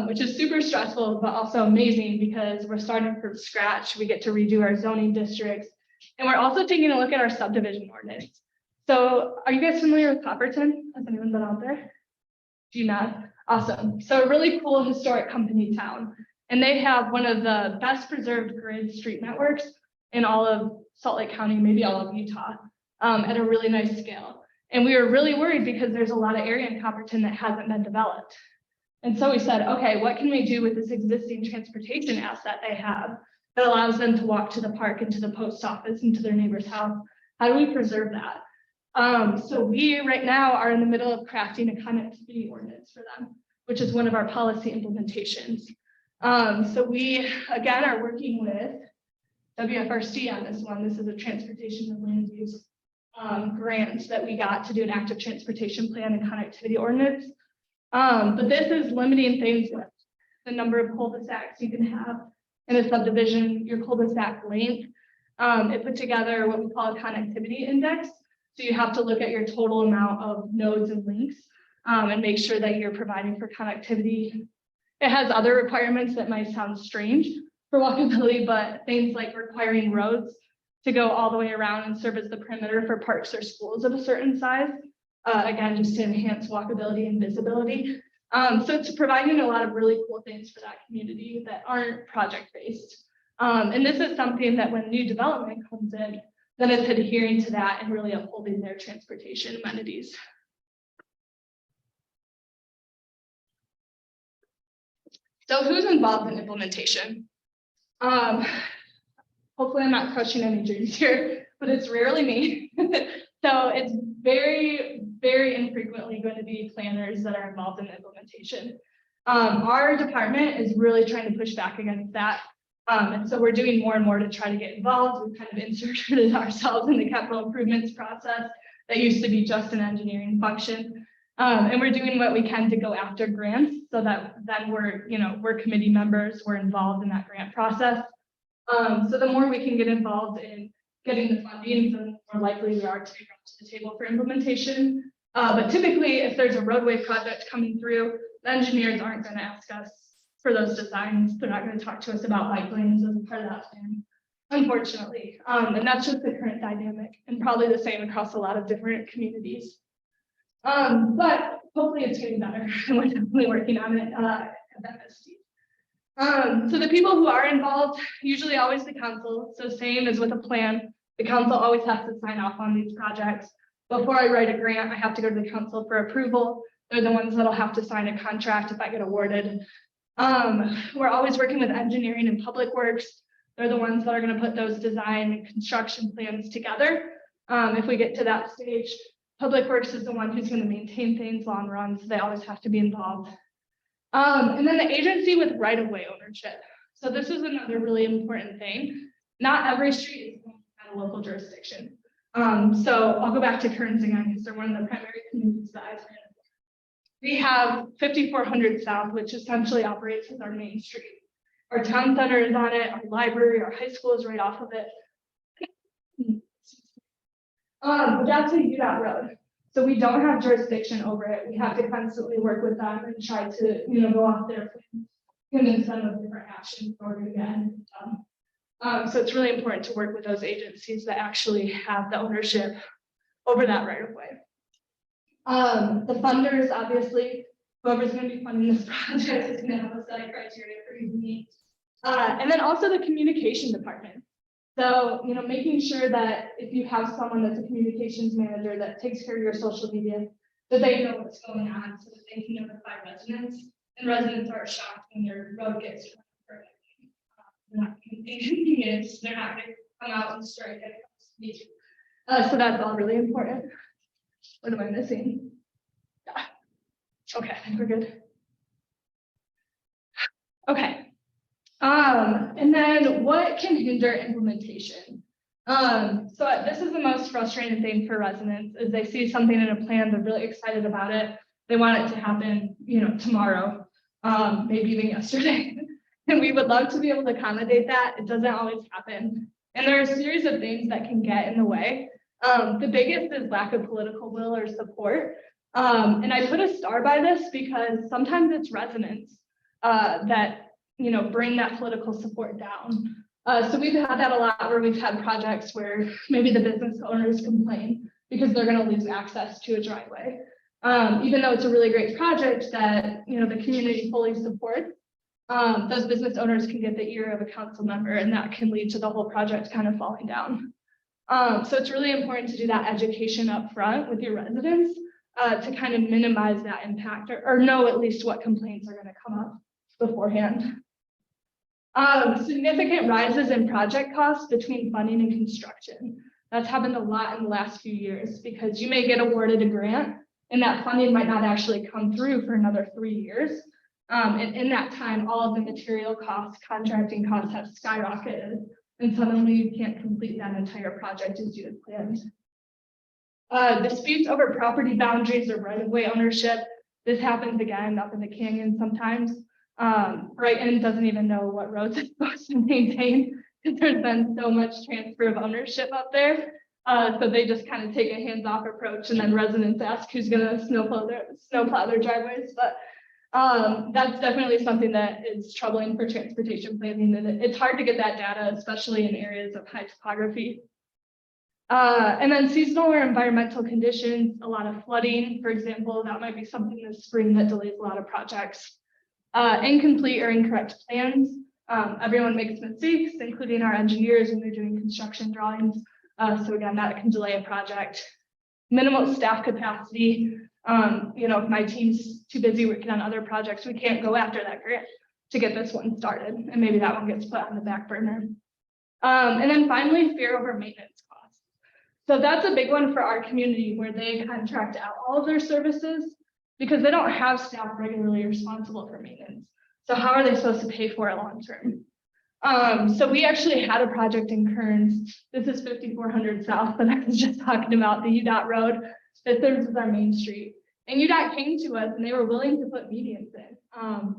which is super stressful, but also amazing because we're starting from scratch. We get to redo our zoning districts, and we're also taking a look at our subdivision ordinance. So are you guys familiar with Copperton? Has anyone been out there? Do you not? Awesome. So a really cool historic company town. And they have one of the best preserved grid street networks in all of Salt Lake County, maybe all of Utah, at a really nice scale. And we were really worried because there's a lot of area in Copperton that hasn't been developed. And so we said, okay, what can we do with this existing transportation asset they have that allows them to walk to the park and to the post office and to their neighbor's house? How do we preserve that? So we right now are in the middle of crafting a connectivity ordinance for them, which is one of our policy implementations. So we, again, are working with WFRC on this one. This is a transportation and land use grant that we got to do an active transportation plan and connectivity ordinance. But this is limiting things with the number of cul-de-sacs you can have in a subdivision, your cul-de-sac length. It put together what we call a connectivity index. So you have to look at your total amount of nodes and links and make sure that you're providing for connectivity. It has other requirements that might sound strange for walkability, but things like requiring roads to go all the way around and serve as the perimeter for parks or schools of a certain size. Again, just to enhance walkability and visibility. So it's providing a lot of really cool things for that community that aren't project-based. And this is something that when new development comes in, then it's adhering to that and really upholding their transportation amenities. So who's involved in implementation? Hopefully I'm not crushing any dreams here, but it's rarely me. So it's very, very infrequently going to be planners that are involved in implementation. Our department is really trying to push back against that. And so we're doing more and more to try to get involved. We've kind of inserted ourselves in the capital improvements process that used to be just an engineering function. And we're doing what we can to go after grants so that then we're committee members, we're involved in that grant process. So the more we can get involved in getting the funding, the more likely we are to be brought to the table for implementation. But typically, if there's a roadway project coming through, the engineers aren't going to ask us for those designs. They're not going to talk to us about bike lanes as a part of that plan, unfortunately. And that's just the current dynamic, and probably the same across a lot of different communities. But hopefully it's getting better, and we're definitely working on it at MSD. So the people who are involved, usually always the council. So same as with a plan, the council always has to sign off on these projects. Before I write a grant, I have to go to the council for approval. They're the ones that'll have to sign a contract if I get awarded. We're always working with engineering and public works. They're the ones that are going to put those design and construction plans together. If we get to that stage, public works is the one who's going to maintain things long run, so they always have to be involved. And then the agency with right-of-way ownership. So this is another really important thing. Not every street is going to have a local jurisdiction. So I'll go back to Kearns again because they're one of the primary communities that I've been in. We have 5400 South, which essentially operates as our main street. Our town center is on it, our library, our high school is right off of it. That's a UDOT road. So we don't have jurisdiction over it. We have to constantly work with them and try to, go off their plans, convince them of different actions in order to get anything done. So it's really important to work with those agencies that actually have the ownership over that right of way. The funders, obviously, whoever's going to be funding this project is going to have a set of criteria for easy needs. And then also the communication department. So, making sure that if you have someone that's a communications manager that takes care of your social media, that they know what's going on so that they can notify residents, and residents aren't shocked when their road gets they're not going to come out and strike it. So that's all really important. What am I missing? Yeah. Okay, I think we're good. Okay. And then what can hinder implementation? So this is the most frustrating thing for residents is they see something in a plan, they're really excited about it. They want it to happen, tomorrow, maybe even yesterday. And we would love to be able to accommodate that. It doesn't always happen. And there are a series of things that can get in the way. The biggest is lack of political will or support. And I put a star by this because sometimes it's residents that bring that political support down. So we've had that a lot where we've had projects where maybe the business owners complain because they're going to lose access to a driveway. Even though it's a really great project that the community fully supports, those business owners can get the ear of a council member, and that can lead to the whole project kind of falling down. So it's really important to do that education up front with your residents to kind of minimize that impact or know at least what complaints are going to come up beforehand. Significant rises in project costs between funding and construction. That's happened a lot in the last few years because you may get awarded a grant and that funding might not actually come through for another 3 years. And in that time, all of the material costs, contracting costs have skyrocketed, and suddenly you can't complete that entire project as you had planned. Disputes over property boundaries or right-of-way ownership. This happens again up in the canyon sometimes. Brighton doesn't even know what roads it's supposed to maintain because there's been so much transfer of ownership up there. So they just kind of take a hands-off approach, and then residents ask who's going to snowplow their driveways. But that's definitely something that is troubling for transportation planning, and it's hard to get that data, especially in areas of high topography. And then seasonal or environmental conditions, a lot of flooding, for example, that might be something this spring that delays a lot of projects. Incomplete or incorrect plans. Everyone makes mistakes, including our engineers when they're doing construction drawings. So again, that can delay a project. Minimal staff capacity. If my team's too busy working on other projects, we can't go after that grant to get this one started, and maybe that one gets put on the back burner. And then finally, fear over maintenance costs. So that's a big one for our community where they contract out all of their services because they don't have staff regularly responsible for maintenance. So how are they supposed to pay for it long term? So we actually had a project in Kearns. This is 5400 South that I was just talking about, the UDOT road that serves as our main street. And UDOT came to us and they were willing to put medians in.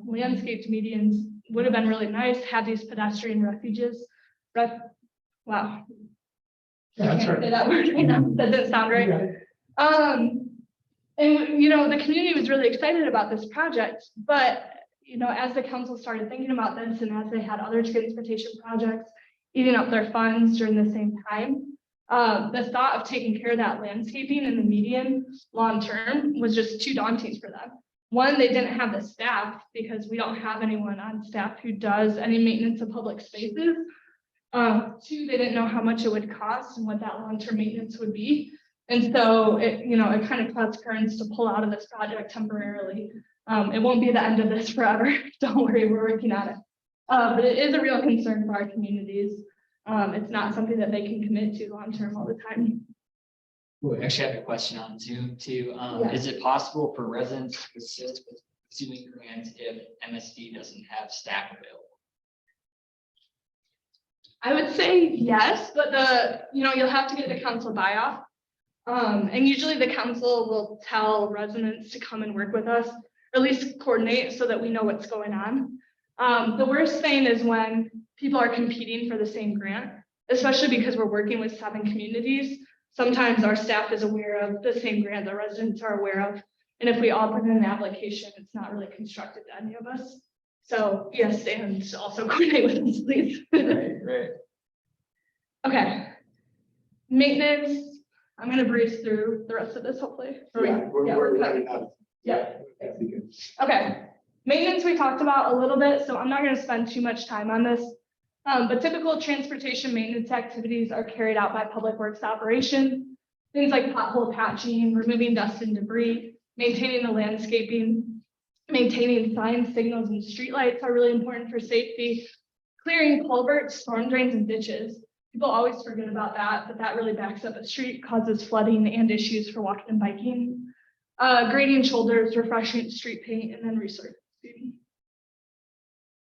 Landscaped medians would have been really nice, have these pedestrian refuges. Wow. That's I can't right. say that word right now. That doesn't sound right. And the community was really excited about this project, but as the council started thinking about this and as they had other transportation projects eating up their funds during the same time, the thought of taking care of that landscaping and the median long term was just too daunting for them. One, they didn't have the staff because we don't have anyone on staff who does any maintenance of public spaces. Two, they didn't know how much it would cost and what that long-term maintenance would be. And so it kind of caused Kearns to pull out of this project temporarily. It won't be the end of this forever. Don't worry, we're working on it. But it is a real concern for our communities. It's not something that they can commit to long-term all the time. We actually have a question on Zoom too. Is it possible for residents to assist with pursuing grants if MSD doesn't have staff available? I would say yes, but you'll have to get the council buy-off. And usually the council will tell residents to come and work with us, or at least coordinate so that we know what's going on. The worst thing is when people are competing for the same grant, especially because we're working with 7 communities. Sometimes our staff is aware of the same grant the residents are aware of. And if we all put in an application, it's not really constructive to any of us. So yes, and also coordinate with us, please. Right. Okay. Maintenance. I'm going to breeze through the rest of this, hopefully. We're running out. Yeah. Okay. Maintenance we talked about a little bit, so I'm not going to spend too much time on this. But typical transportation maintenance activities are carried out by public works operations. Things like pothole patching, removing dust and debris, maintaining the landscaping, maintaining signs, signals, and streetlights are really important for safety. Clearing culverts, storm drains, and ditches. People always forget about that, but that really backs up a street, causes flooding and issues for walking and biking. Grading shoulders, refreshing street paint, and then resurfacing.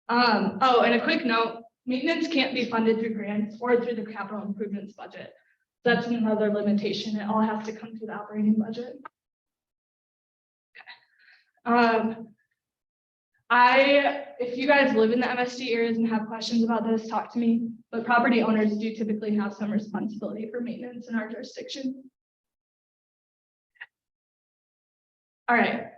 Oh, and a quick note, maintenance can't be funded through grants or through the capital improvements budget. That's another limitation. It all has to come through the operating budget. Okay. If you guys live in the MSD areas and have questions about this, talk to me. But property owners do typically have some responsibility for maintenance in our jurisdiction. All right,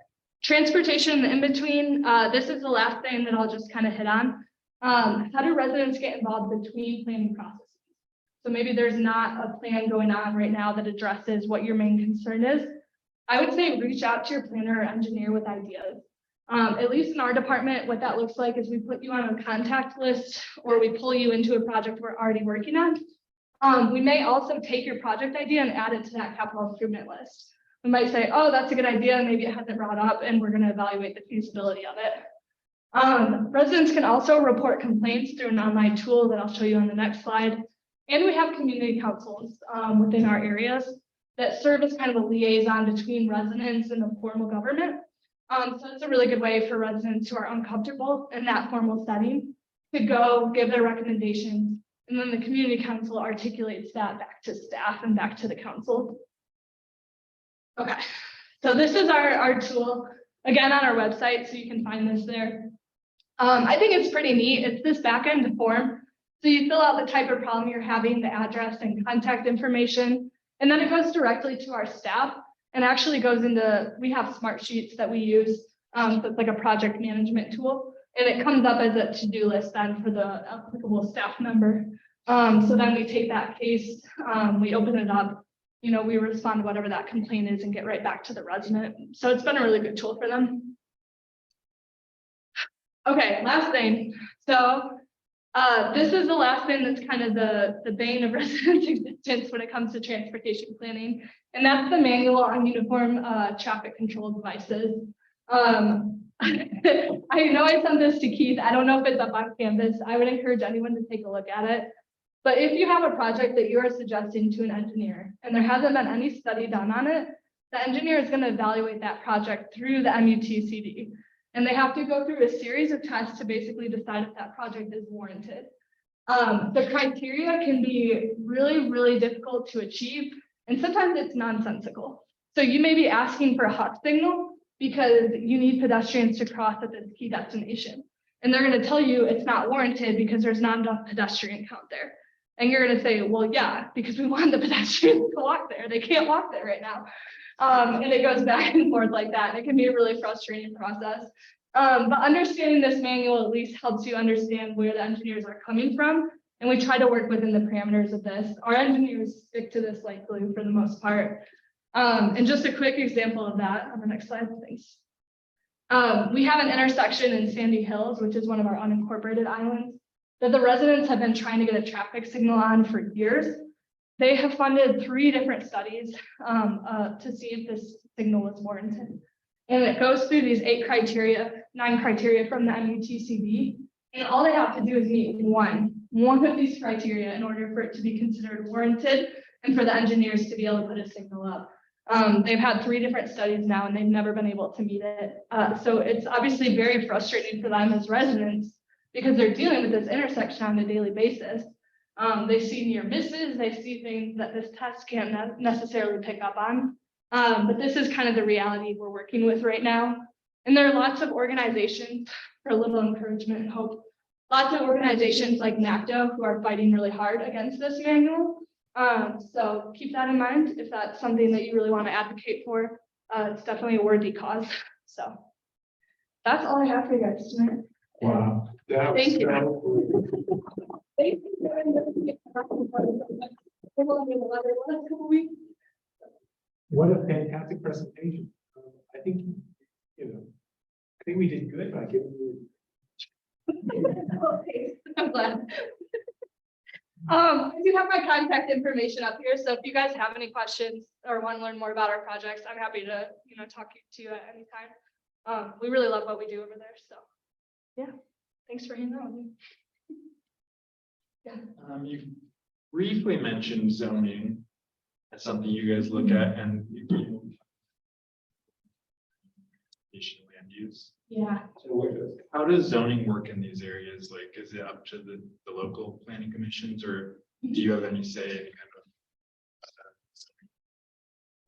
transportation in between. This is the last thing that I'll just kind of hit on. How do residents get involved between planning processes? So maybe there's not a plan going on right now that addresses what your main concern is. I would say reach out to your planner or engineer with ideas. At least in our department, what that looks like is we put you on a contact list or we pull you into a project we're already working on. We may also take your project idea and add it to that capital improvement list. We might say, oh, that's a good idea. Maybe it hasn't brought up and we're going to evaluate the feasibility of it. Residents can also report complaints through an online tool that I'll show you on the next slide. And we have community councils within our areas that serve as kind of a liaison between residents and the formal government. So it's a really good way for residents who are uncomfortable in that formal setting to go give their recommendations. And then the community council articulates that back to staff and back to the council. Okay, so this is our tool, again, on our website, so you can find this there. I think it's pretty neat. It's this back-end form. So you fill out the type of problem you're having, the address and contact information, and then it goes directly to our staff and actually goes into, we have smart sheets that we use. So it's like a project management tool, and it comes up as a to-do list then for the applicable staff member. So then we take that case, we open it up, we respond to whatever that complaint is and get right back to the resident. So it's been a really good tool for them. Okay, last thing. So This is the last thing that's kind of the bane of residents' existence when it comes to transportation planning. And that's the manual on uniform traffic control devices. I know I sent this to Keith. I don't know if it's up on Canvas. I would encourage anyone to take a look at it. But if you have a project that you are suggesting to an engineer and there hasn't been any study done on it, the engineer is going to evaluate that project through the MUTCD. And they have to go through a series of tests to basically decide if that project is warranted. The criteria can be really, really difficult to achieve, and sometimes it's nonsensical. So you may be asking for a hot signal because you need pedestrians to cross at this key destination. And they're going to tell you it's not warranted because there's not enough pedestrian count there. And you're going to say, well, yeah, because we want the pedestrians to walk there. They can't walk there right now. And it goes back and forth like that. And it can be a really frustrating process. But understanding this manual at least helps you understand where the engineers are coming from. And we try to work within the parameters of this. Our engineers stick to this like glue for the most part. And just a quick example of that on the next slide, thanks. We have an intersection in Sandy Hills, which is one of our unincorporated islands, that the residents have been trying to get a traffic signal on for years. They have funded 3 different studies to see if this signal is warranted. And it goes through these 9 criteria from the MUTCD. And all they have to do is meet one of these criteria in order for it to be considered warranted and for the engineers to be able to put a signal up. They've had 3 different studies now and they've never been able to meet it. So it's obviously very frustrating for them as residents because they're dealing with this intersection on a daily basis. They see near misses, they see things that this test can't necessarily pick up on. But this is kind of the reality we're working with right now. And there are lots of organizations, for a little encouragement and hope, lots of organizations like NACDO who are fighting really hard against this manual. So keep that in mind if that's something that you really want to advocate for. It's definitely a worthy cause. So that's all I have for you guys tonight. Wow. That was Thank you. so- Thank you. What a fantastic presentation. I think, I think we did good by giving you. Okay, I'm glad. I do have my contact information up here, so if you guys have any questions or want to learn more about our projects, I'm happy to, talk to you at any time. We really love what we do over there, so yeah, thanks for hanging out with me. Yeah. You briefly mentioned zoning as something you guys look at and land use. Yeah. How does zoning work in these areas? Like, is it up to the local planning commissions or do you have any say, any kind of?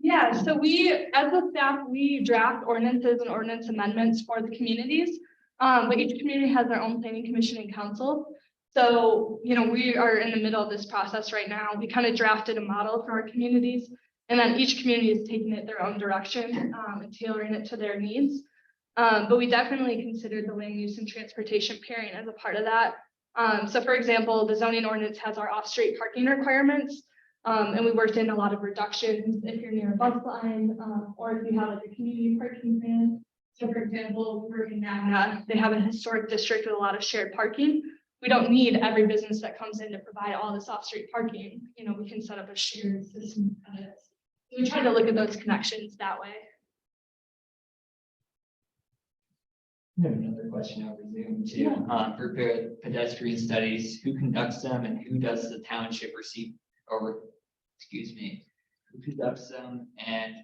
Yeah, so we, as a staff, we draft ordinances and ordinance amendments for the communities. But each community has their own planning commission and council. So, we are in the middle of this process right now. We kind of drafted a model for our communities, and then each community is taking it their own direction and tailoring it to their needs. But we definitely considered the land use and transportation pairing as a part of that. So for example, the zoning ordinance has our off-street parking requirements. And we worked in a lot of reductions if you're near a bus line, or if you have like a community parking plan. So for example, we're in Magna, they have a historic district with a lot of shared parking. We don't need every business that comes in to provide all this off-street parking. We can set up a shared system. We try to look at those connections that way. I have another question over Zoom too. For pedestrian studies, who conducts them and who does the township receive who conducts them and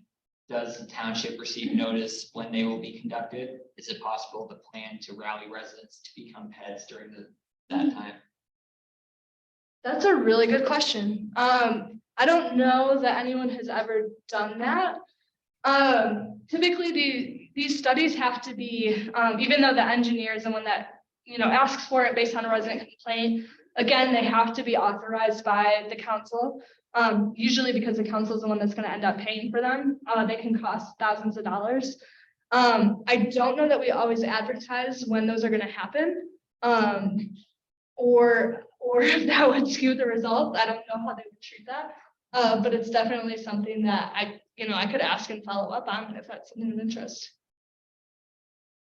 does the township receive notice when they will be conducted? Is it possible to plan to rally residents to become peds during that time? That's a really good question. I don't know that anyone has ever done that. Typically, these studies have to be, even though the engineer is the one that asks for it based on a resident complaint. Again, they have to be authorized by the council. Usually because the council is the one that's going to end up paying for them. They can cost thousands of dollars. I don't know that we always advertise when those are going to happen. Or if that would skew the results. I don't know how they would treat that. But it's definitely something that I could ask and follow up on if that's something of interest.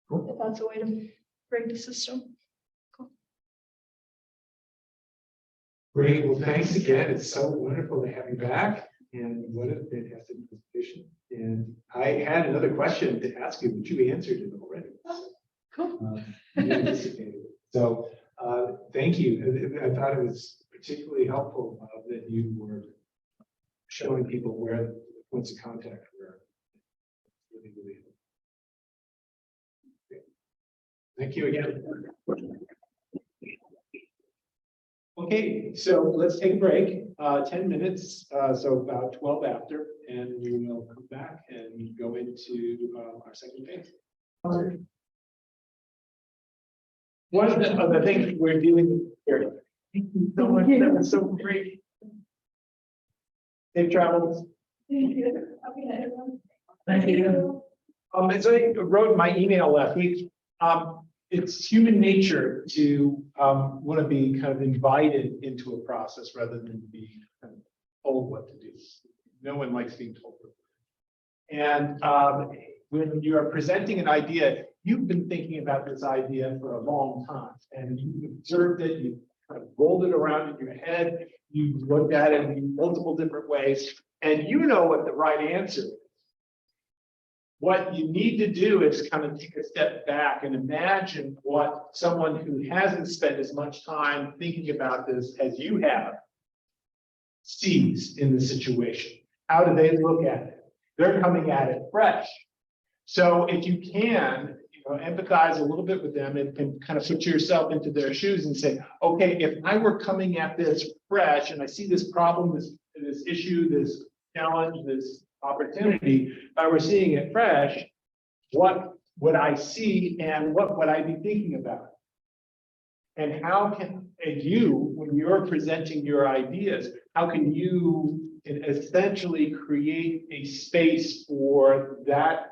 Cool. If that's a way to break the system. Great, well, thanks again. It's so wonderful to have you back, and what a fantastic presentation. And I had another question to ask you, but you answered it already. Cool. You anticipated it. So, thank you. I thought it was particularly helpful that you were showing people where the points of contact were. Really, really helpful. Okay. Thank you again. Okay, so let's take a break, 10 minutes, so about 12 after, and we will come back and go into our second phase. One of the things we're dealing with here. Thank you so much. That was so great. Safe travels. Thank you. Okay. Thank you. As I wrote in my email last week, it's human nature to want to be kind of invited into a process rather than be kind of told what to do. No one likes being told. And when you are presenting an idea, you've been thinking about this idea for a long time, and you've observed it, you've kind of rolled it around in your head, you've looked at it in multiple different ways, and you know what the right answer is. What you need to do is kind of take a step back and imagine what someone who hasn't spent as much time thinking about this as you have sees in the situation. How do they look at it? They're coming at it fresh. So if you can, empathize a little bit with them and kind of put yourself into their shoes and say, okay, if I were coming at this fresh and I see this problem, this issue, this challenge, this opportunity, if I were seeing it fresh, what would I see and what would I be thinking about? And how can you, when you're presenting your ideas, how can you essentially create a space for that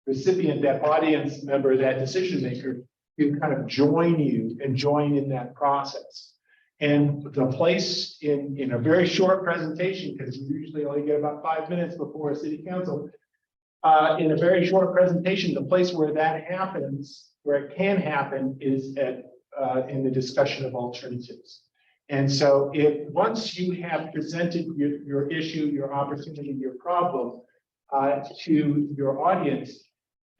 recipient, that audience member, that decision maker to kind of join you and join in that process? And the place in a very short presentation, because you usually only get about 5 minutes before a city council, in a very short presentation, the place where that happens, where it can happen, is in the discussion of alternatives. And so if once you have presented your issue, your opportunity, your problem to your audience,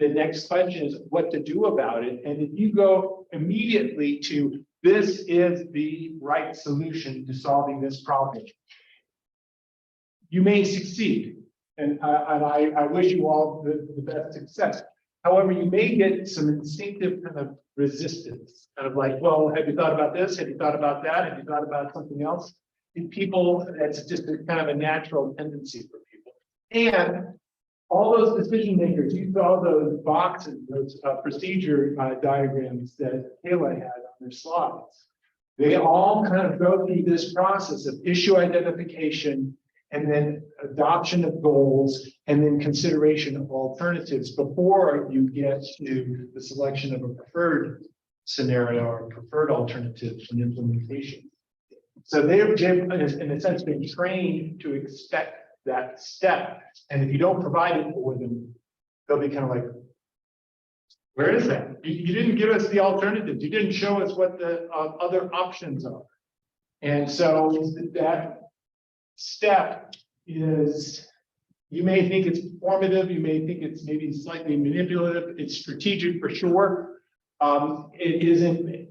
the next question is what to do about it. And if you go immediately to this is the right solution to solving this problem, you may succeed. And I wish you all the best success. However, you may get some instinctive kind of resistance, kind of like, well, have you thought about this? Have you thought about that? Have you thought about something else? In people, that's just a kind of a natural tendency for people. And all those decision makers, you saw those boxes, those procedure diagrams that Kayla had on their slides. They all kind of go through this process of issue identification and then adoption of goals and then consideration of alternatives before you get to the selection of a preferred scenario or preferred alternative and implementation. So they've in a sense been trained to expect that step. And if you don't provide it for them, they'll be kind of like, where is that? You didn't give us the alternatives. You didn't show us what the other options are. And so that step is, you may think it's formative, you may think it's maybe slightly manipulative, it's strategic for sure. It is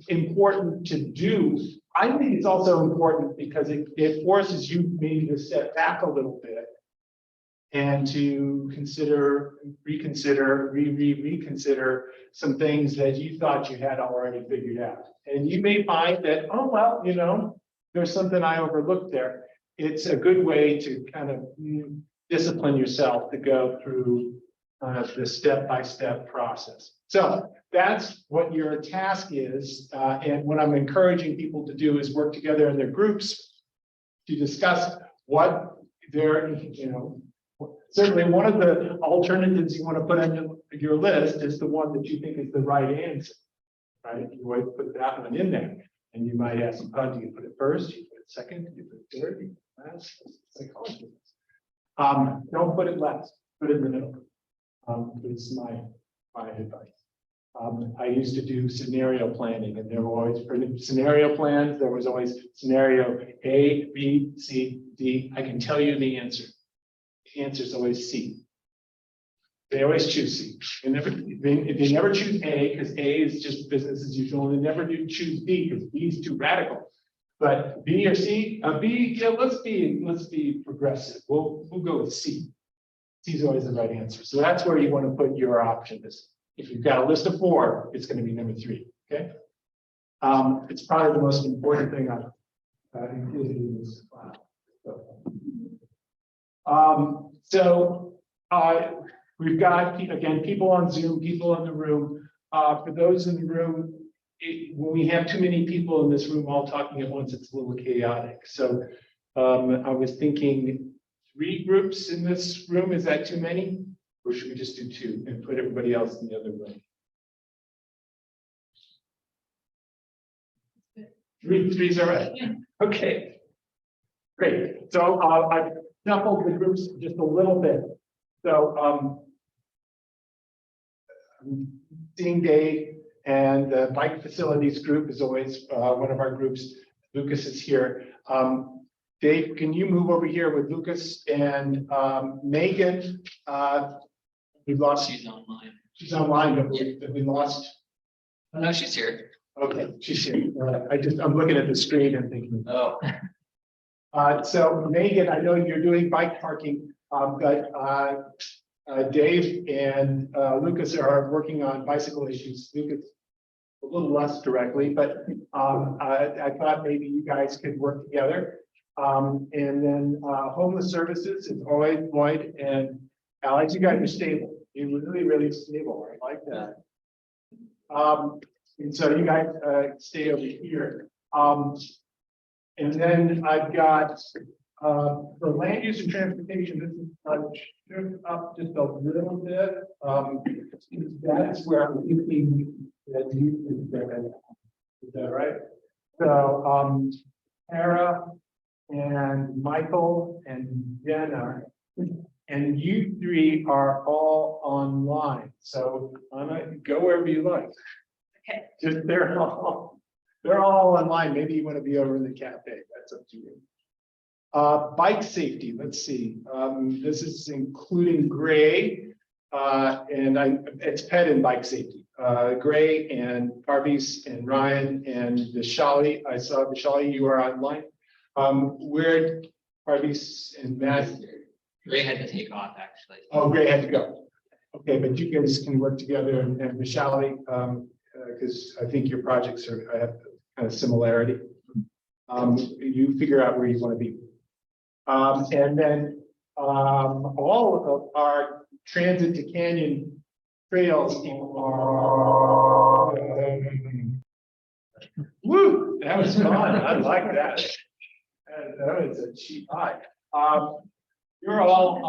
important to do. I think it's also important because it forces you maybe to step back a little bit and to consider, reconsider some things that you thought you had already figured out. And you may find that, oh, well, there's something I overlooked there. It's a good way to kind of discipline yourself to go through the step-by-step process. So that's what your task is. And what I'm encouraging people to do is work together in their groups to discuss what their, certainly one of the alternatives you want to put on your list is the one that you think is the right answer, right? You might put that one in there. And you might ask, do you put it first? Do you put it second? Do you put it third? Do you put it last? Psychology. Don't put it last. Put it in the middle. It's my advice. I used to do scenario planning, and there were always, for the scenario plans, there was always scenario A, B, C, D. I can tell you the answer. The answer is always C. They always choose C. And they never choose A, because A is just business as usual, and they never do choose B, because B is too radical. But B or C, B, yeah, let's be progressive. We'll go with C. C is always the right answer. So that's where you want to put your option. If you've got a list of 4, it's going to be number 3. Okay. It's probably the most important thing I've included in this class. We've got, again, people on Zoom, people in the room. For those in the room, when we have too many people in this room all talking at once, it's a little chaotic. So I was thinking 3 groups in this room. Is that too many? Or should we just do 2 and put everybody else in the other room? 3's all right. Yeah. Okay. Great. So I've shuffled the groups just a little bit. So seeing Dave and the bike facilities group is always one of our groups. Lucas is here. Dave, can you move over here with Lucas and Megan? We lost. She's online. She's online, but we lost. Oh, no, she's here. Okay, she's here. I'm looking at the screen and thinking. Oh. So Megan, I know you're doing bike parking, but Dave and Lucas are working on bicycle issues. Lucas a little less directly, but I thought maybe you guys could work together. And then homeless services is Lloyd and Alex. You guys are stable. You're really, really stable. I like that. And so you guys stay over here. And then I've got for land use and transportation, this is shift up just a little bit. That's where I'm thinking that you is that right? So Tara and Michael and Jenna, and you 3 are all online. So I'm gonna go wherever you like. Okay. Just they're all online. Maybe you want to be over in the cafe. That's up to you. Bike safety. Let's see. This is including Gray, and it's pet and bike safety. Gray and Parvis and Ryan and Vishali. I saw Vishali, you are online. Where Parvis and Matt? Ray had to take off, actually. Oh, Gray had to go. Okay, but you guys can work together and Vishali, because I think your projects have kind of similarity. You figure out where you want to be. And then all of our transit to Canyon trails people are. Woo! That was fun. I like that. That was a cheap high. You're all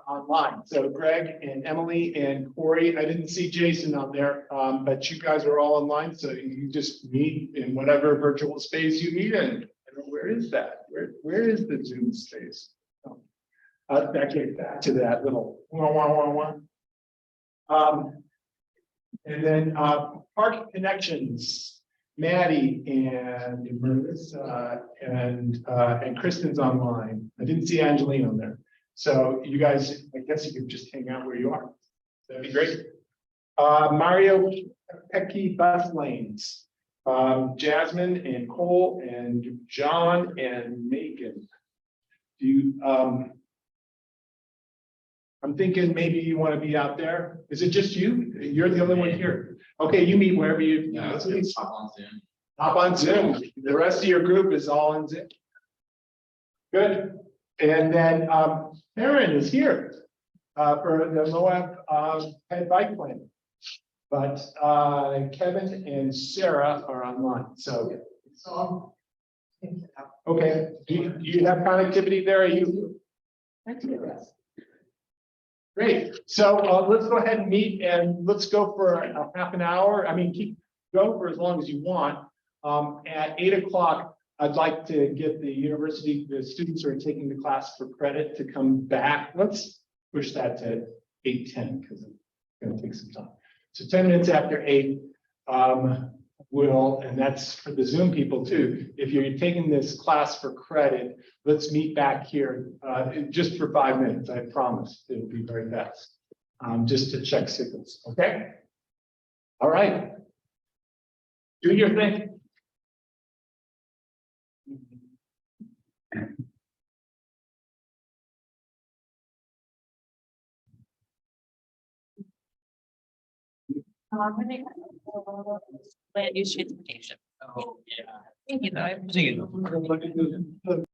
online. So Greg and Emily and Corey, I didn't see Jason on there, but you guys are all online. So you just meet in whatever virtual space you meet in. Where is that? Where is the Zoom space? That came back to that little and then Park Connections, Maddie and Marissa and Kristen's online. I didn't see Angeline on there. So you guys, I guess you could just hang out where you are. That'd be great. Mario Pecky Bus Lanes. Jasmine and Cole and John and Megan. Do you I'm thinking maybe you want to be out there. Is it just you? You're the only one here. Okay, you meet wherever you. Yeah, let's get hop on Zoom. Hop on Zoom. The rest of your group is all on Zoom. Good. And then Aaron is here for the Moab head bike plan. But Kevin and Sarah are online. So okay. Do you have connectivity there? Are you? Great. So let's go ahead and meet and let's go for a half an hour. I mean, go for as long as you want. At 8 o'clock, I'd like to get the students who are taking the class for credit to come back. Let's push that to 8:10 because it's going to take some time. So 10 minutes after 8, and that's for the Zoom people too. If you're taking this class for credit, let's meet back here just for 5 minutes. I promise it'll be very fast. Just to check signals, okay? All right. Do your thing. Land use transportation. Oh, yeah. Thank you, though. I appreciate it.